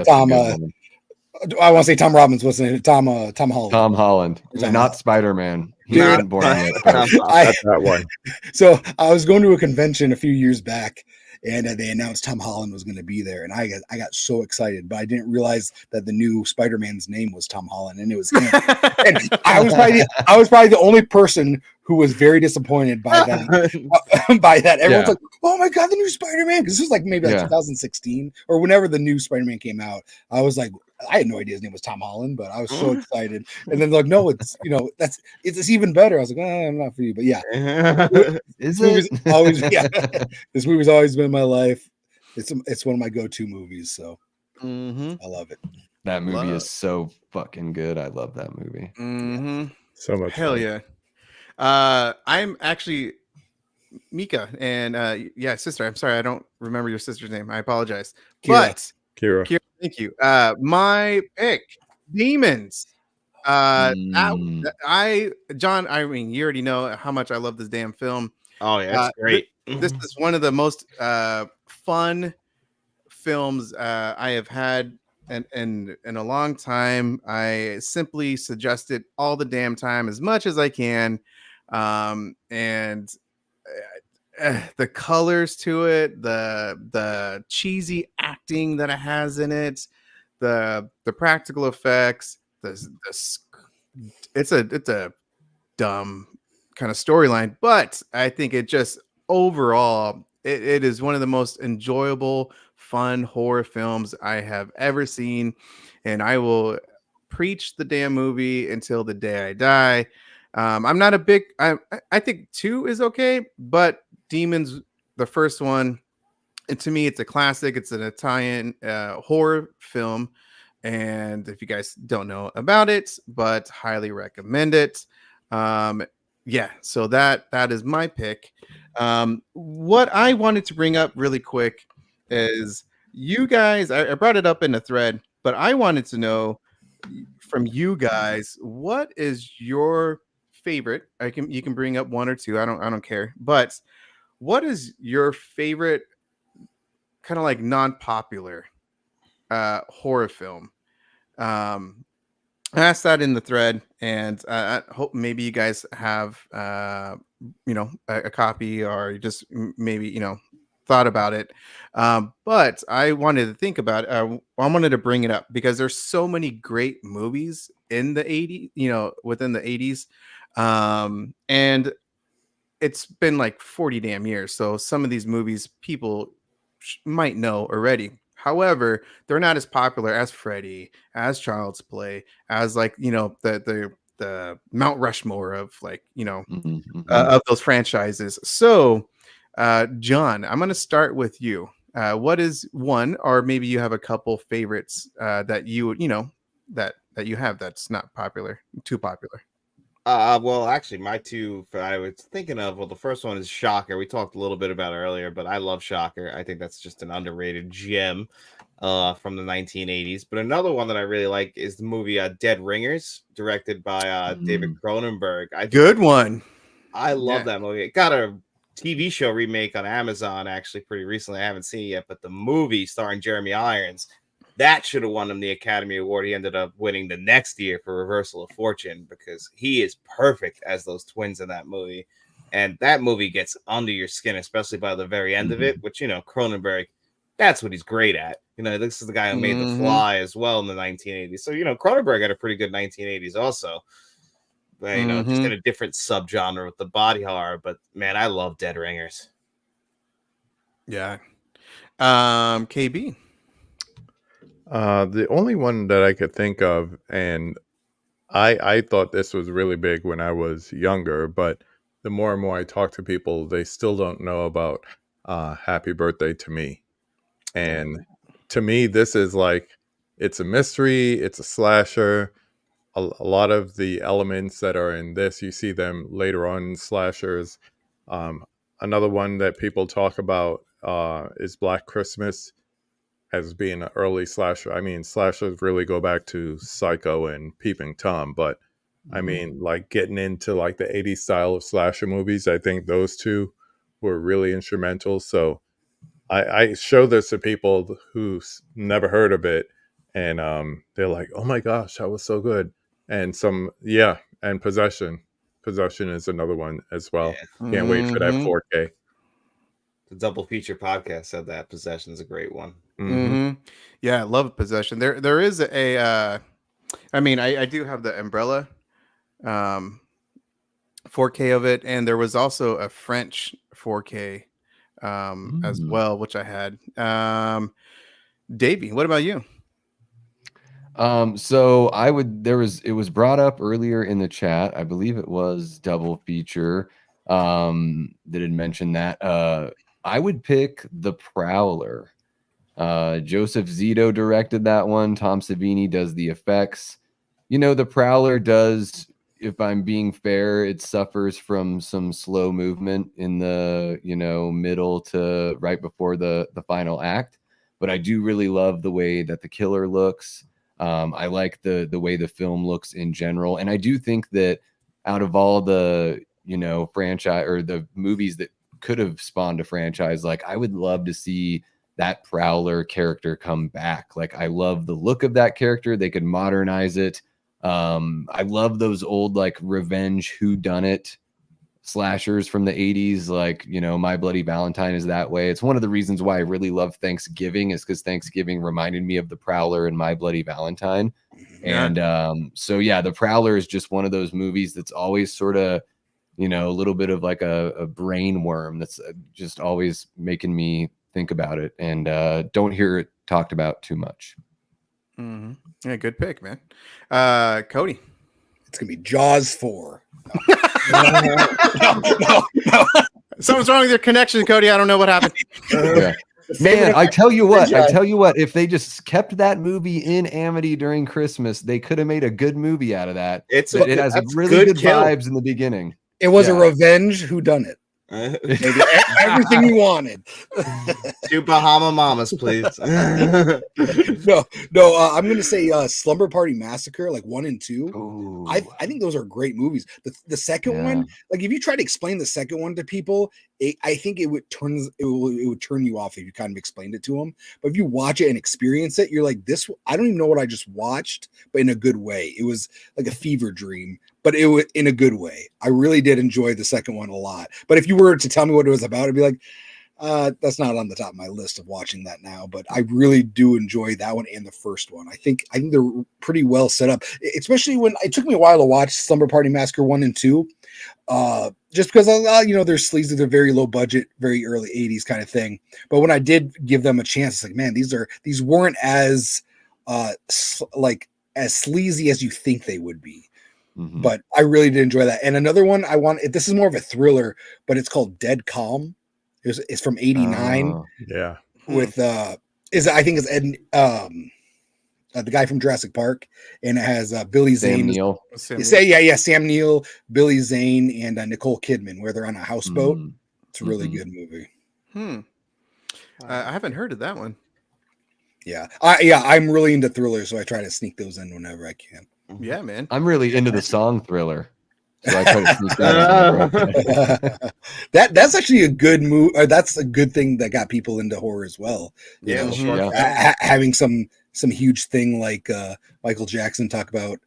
Tom. I want to say Tom Robbins, wasn't it? Tom Holland. Tom Holland, not Spider-Man. He Dude, wasn't born yet. That's that one. So I was going to a convention a few years back, and they announced Tom Holland was going to be there, and I got so excited, but I didn't realize that the new Spider-Man's name was Tom Holland, and it was him. And I was probably the only person who was very disappointed by that. By that, everyone's like, "Oh my God, the new Spider-Man!" Because this was like maybe 2016 or whenever the new Spider-Man came out. I was like, I had no idea his name was Tom Holland, but I was so excited. And then like, no, it's it's even better. I was like, I'm not for you, but yeah, Is it? Always, yeah. This movie's always been in my life. It's one of my go-to movies, so I love it. That movie is so fucking good. I love that movie. So much. Hell fun. yeah. I'm actually Mika, and sister. I'm sorry, I don't remember your sister's name. I apologize. Kira. Kira. Thank you. My pick, Demons. John, I mean, you already know how much I love this damn film. Oh yeah, it's great. This is one of the most fun films I have had in a long time. I simply suggest it all the damn time as much as I can. And the colors to it, the cheesy acting that it has in it, the practical effects, it's a dumb kind of storyline, but I think it just overall it is one of the most enjoyable, fun horror films I have ever seen, and I will preach the damn movie until the day I die. I'm not a big. I think 2 is okay, but Demons, the first one, and to me, it's a classic. It's an Italian horror film, and if you guys don't know about it, but highly recommend it. So that is my pick. What I wanted to bring up really quick is you guys. I brought it up in a thread, but I wanted to know from you guys, what is your favorite? You can bring up 1 or 2. I don't care, but what is your favorite kind of like non-popular horror film? I asked that in the thread, and I hope maybe you guys have a copy, or just maybe thought about it. But I wanted to think about it. I wanted to bring it up because there's so many great movies in the 80s, within the 80s. And it's been like 40 damn years. So some of these movies people might know already. However, they're not as popular as Freddy, as Child's Play, as like, the Mount Rushmore of like, Mhm. of those franchises. So, John, I'm going to start with you. What is one, or maybe you have a couple favorites that that you have that's not too popular? Well, actually, my two I was thinking of. Well, the first one is Shocker. We talked a little bit about it earlier, but I love Shocker. I think that's just an underrated gem from the 1980s. But another one that I really like is the movie Dead Ringers, directed by David Cronenberg. Good one. I love Yeah. that movie. It got a TV show remake on Amazon actually pretty recently. I haven't seen it yet, but the movie starring Jeremy Irons, that should have won him the Academy Award. He ended up winning the next year for Reversal of Fortune because he is perfect as those twins in that movie. And that movie gets under your skin, especially by the very end of it, which, Cronenberg, that's what he's great at. This is the guy who made The Fly as well in the 1980s. So, Cronenberg had a pretty good 1980s also. But, just in a different subgenre with the body horror. But, man, I love Dead Ringers. Yeah. KB. The only one that I could think of, and I thought this was really big when I was younger, but the more and more I talk to people, they still don't know about Happy Birthday to Me. And to me, this is like, it's a mystery, it's a slasher. A lot of the elements that are in this, you see them later on in slashers. Another one that people talk about is Black Christmas as being an early slasher. I mean, slashers really go back to Psycho and Peeping Tom, but I mean, like getting into like the 80s style of slasher movies, I think those two were really instrumental. So I show this to people who's never heard of it, and they're like, "Oh my gosh, that was so good!" And and Possession is another one as well. Yeah. Can't wait for that 4K. The Double Feature podcast said that Possession's a great one. Yeah, I love Possession. There is I do have the Umbrella 4K of it, and there was also a French 4K as well, which I had. Davey, what about you? So it was brought up earlier in the chat. I believe it was Double Feature that had mentioned that. I would pick The Prowler. Joseph Zito directed that one. Tom Savini does the effects. The Prowler does, if I'm being fair, it suffers from some slow movement in the, middle to right before the final act. But I do really love the way that the killer looks. I like the way the film looks in general. And I do think that out of all the, franchise or the movies that could have spawned a franchise, like I would love to see that Prowler character come back. Like I love the look of that character. They could modernize it. I love those old like revenge whodunit slashers from the 80s, like My Bloody Valentine is that way. It's one of the reasons why I really love Thanksgiving, is because Thanksgiving reminded me of the Prowler and My Bloody Valentine. And The Prowler is just one of those movies that's always sort of a little bit of like a brain worm that's just always making me think about it, and don't hear it talked about too much. Yeah, good pick, man. Cody. It's gonna be Jaws 4. No. Something's wrong with your connection, Cody. I don't know what happened. Yeah. Man, I tell you what, if they just kept that movie in Amity during Christmas, they could have made a good movie out of that. It has really good vibes in the beginning. It was a revenge whodunit. Everything you wanted. 2 Bahama Mamas, please. No. I'm gonna say Slumber Party Massacre, like 1 and 2. Ooh. I think those are great movies. The second one, like if you try to explain the second one to people, I think it would turn you off if you kind of explained it to them. But if you watch it and experience it, you're like, this. I don't even know what I just watched, but in a good way. It was like a fever dream, but it was in a good way. I really did enjoy the second one a lot. But if you were to tell me what it was about, I'd be like, that's not on the top of my list of watching that now. But I really do enjoy that one and the first one. I think they're pretty well set up, especially when it took me a while to watch Slumber Party Massacre 1 and 2. Just because they're sleazy, they're very low budget, very early 80s kind of thing. But when I did give them a chance, it's like, man, these weren't as as sleazy as you think they would be. Mhm. But I really did enjoy that. And another one this is more of a thriller, but it's called Dead Calm. It's from '89 Oh, Yeah. with I think it's Ed the guy from Jurassic Park, and it has Billy Sam Zane. Neill. Sam Neill, Billy Zane, and Nicole Kidman, where they're on a houseboat. Mm. It's a really Mhm. good movie. I haven't heard of that one. Yeah, I'm really into thrillers, so I try to sneak those in whenever I can. Yeah, man. I'm really into the song Thriller, so I try to sneak that in whenever I can. That's actually a good move. That's a good thing that got people into horror as well. You Yeah, know, the short Yeah. film. having some huge thing like Michael Jackson talk about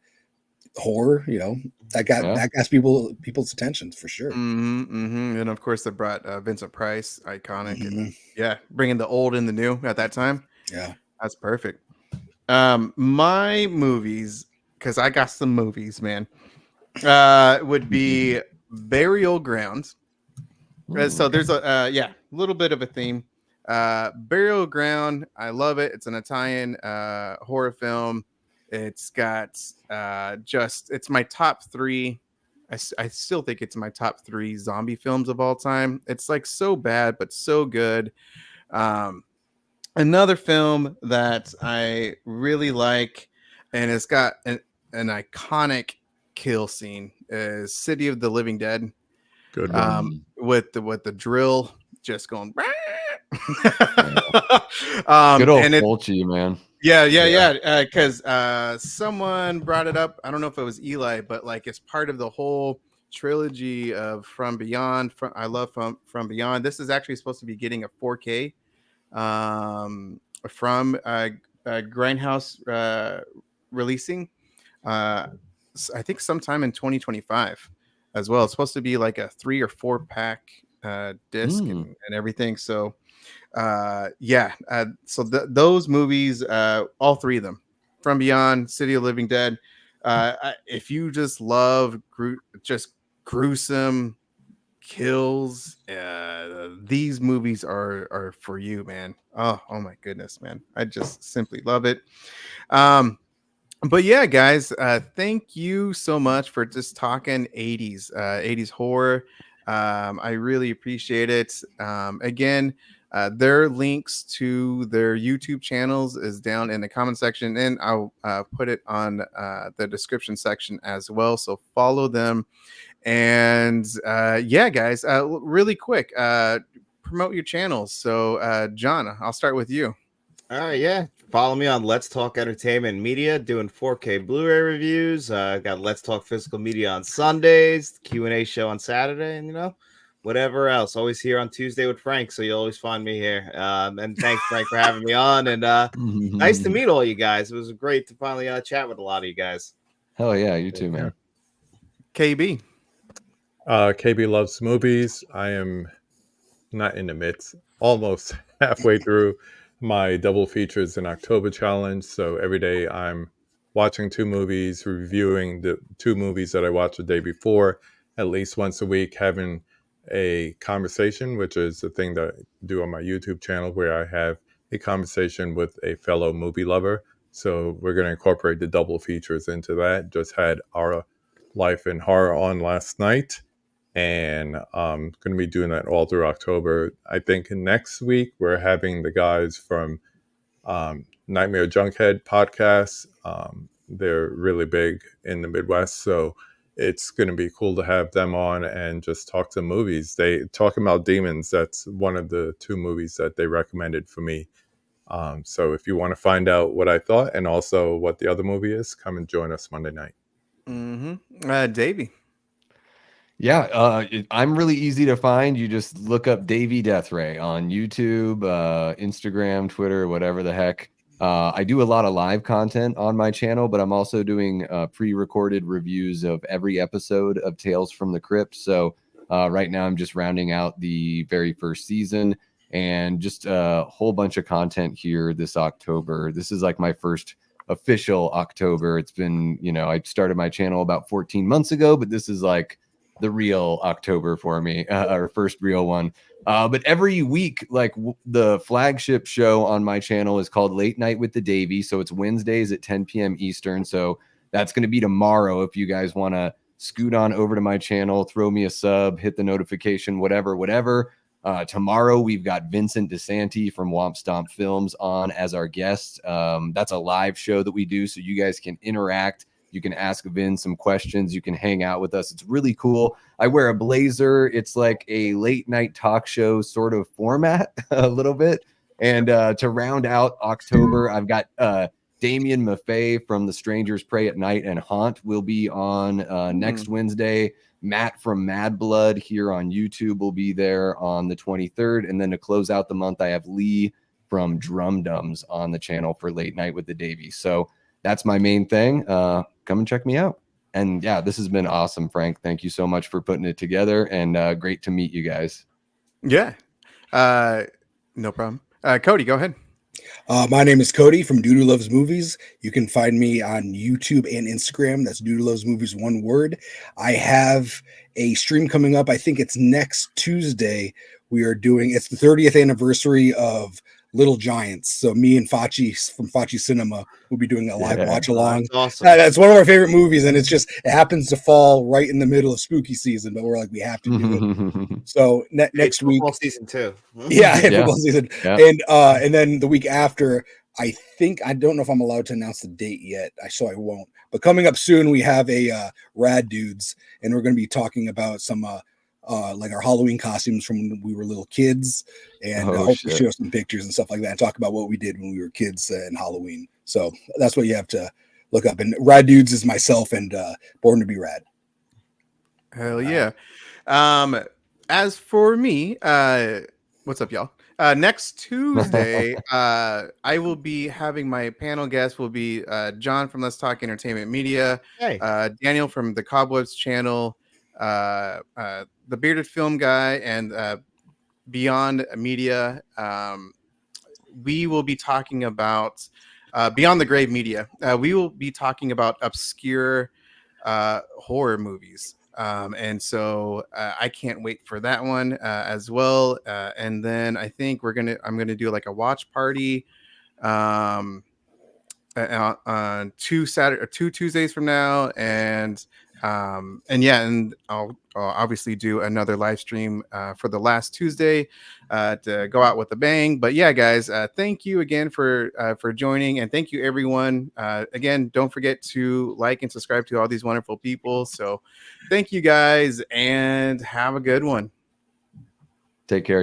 horror. You know, that got people's attention for sure. And of course, they brought Vincent Price, iconic, and yeah, bringing the old and the new at that time. Yeah, that's perfect. My movies, because I got some movies, man. Would be Burial Grounds. So there's a little bit of a theme. Burial Ground, I love it. It's an Italian horror film. It's got it's my top 3. I still think it's my top 3 zombie films of all time. It's like so bad but so good. Another film that I really like, and it's got an iconic kill scene, is City of the Living Dead. Good one. With the drill just going. Good old And it, Fulci, man. yeah. Because someone brought it up. I don't know if it was Eli, but like it's part of the whole trilogy of From Beyond. I love From Beyond. This is actually supposed to be getting a 4K from Grindhouse releasing. I think sometime in 2025 as well. It's supposed to be like a 3 or 4 pack disc and everything. So so those movies, all 3 of them, From Beyond, City of Living Dead, if you just love just gruesome kills, these movies are for you, man. Oh my goodness, man, I just simply love it. But yeah, guys, thank you so much for just talking 80s horror. I really appreciate it. Again, their links to their YouTube channels is down in the comment section, and I'll put it on the description section as well. So follow them. And yeah, guys, really quick, promote your channels. So John, I'll start with you. All right, yeah. Follow me on Let's Talk Entertainment Media, doing 4K Blu-ray reviews. Got Let's Talk Physical Media on Sundays, Q&A show on Saturday, and whatever else. Always here on Tuesday with Frank, so you'll always find me here. And thanks, Frank, for having me on. And nice to meet all you guys. It was great to finally chat with a lot of you guys. Hell yeah, you too, man. KB. KB loves movies. I am not in the midst, almost halfway through my double features in October challenge. So every day I'm watching 2 movies, reviewing the 2 movies that I watched the day before, at least once a week, having a conversation, which is the thing that I do on my YouTube channel, where I have a conversation with a fellow movie lover. So we're going to incorporate the double features into that. Just had Our Life in Horror on last night, and I'm going to be doing that all through October. I think next week we're having the guys from Nightmare Junkhead podcast. They're really big in the Midwest, so it's going to be cool to have them on and just talk to movies. They talk about Demons. That's one of the 2 movies that they recommended for me. So if you want to find out what I thought and also what the other movie is, come and join us Monday night. Davey. Yeah, I'm really easy to find. You just look up Davey Deathray on YouTube, Instagram, Twitter, whatever the heck. I do a lot of live content on my channel, but I'm also doing pre-recorded reviews of every episode of Tales from the Crypt. So right now I'm just rounding out the very first season, and just a whole bunch of content here this October. This is like my first official October. It's been, I started my channel about 14 months ago, but this is like the real October for me, our first real one. But every week, like the flagship show on my channel is called Late Night with the Davey. So it's Wednesdays at 10 p.m. Eastern. So that's going to be tomorrow. If you guys want to scoot on over to my channel, throw me a sub, hit the notification, whatever. Tomorrow we've got Vincent DeSanti from Womp Stomp Films on as our guest. That's a live show that we do, so you guys can interact. You can ask Vin some questions. You can hang out with us. It's really cool. I wear a blazer. It's like a late night talk show sort of format a little bit. And to round out October, I've got Damien Maffei from The Strangers Pray at Night and Haunt will be on next Wednesday. Matt from Mad Blood here on YouTube will be there on the 23rd. And then to close out the month, I have Lee from Drum Dums on the channel for Late Night with the Davies. So that's my main thing. Come and check me out. And yeah, this has been awesome, Frank. Thank you so much for putting it together, and great to meet you guys. Yeah, no problem. Cody, go ahead. My name is Cody from Dude Who Loves Movies. You can find me on YouTube and Instagram. That's Dude Who Loves Movies, one word. I have a stream coming up. I think it's next Tuesday. It's the 30th anniversary of Little Giants. So me and Fachi from Fachi Cinema will be doing a live watch along. That's awesome. That's one of our favorite movies, and it happens to fall right in the middle of spooky season, but we're like, we have to do it. So next week, football season 2. Football season, Yeah. And then the week after, I don't know if I'm allowed to announce the date yet, so I won't. But coming up soon, we have a Rad Dudes, and we're going to be talking about some like our Halloween costumes from when we were little kids, and hopefully show some pictures and stuff like that, and talk about what we did when we were kids in Halloween. So that's what you have to look up. And Rad Dudes is myself and Born to Be Rad. Hell yeah. As for me, what's up, y'all? Next Tuesday, I will be having my panel guest will be John from Let's Talk Entertainment Media, Daniel from the Cobwebs channel, the Bearded Film Guy, and Beyond Media. We will be talking about Beyond the Grave Media. We will be talking about obscure horror movies. And so I can't wait for that one as well. And then I think I'm gonna do like a watch party on 2 Tuesdays from now, and I'll obviously do another live stream for the last Tuesday to go out with a bang. But yeah, guys, thank you again for joining, and thank you everyone. Again, don't forget to like and subscribe to all these wonderful people. So thank you guys, and have a good one. Take care, y'all.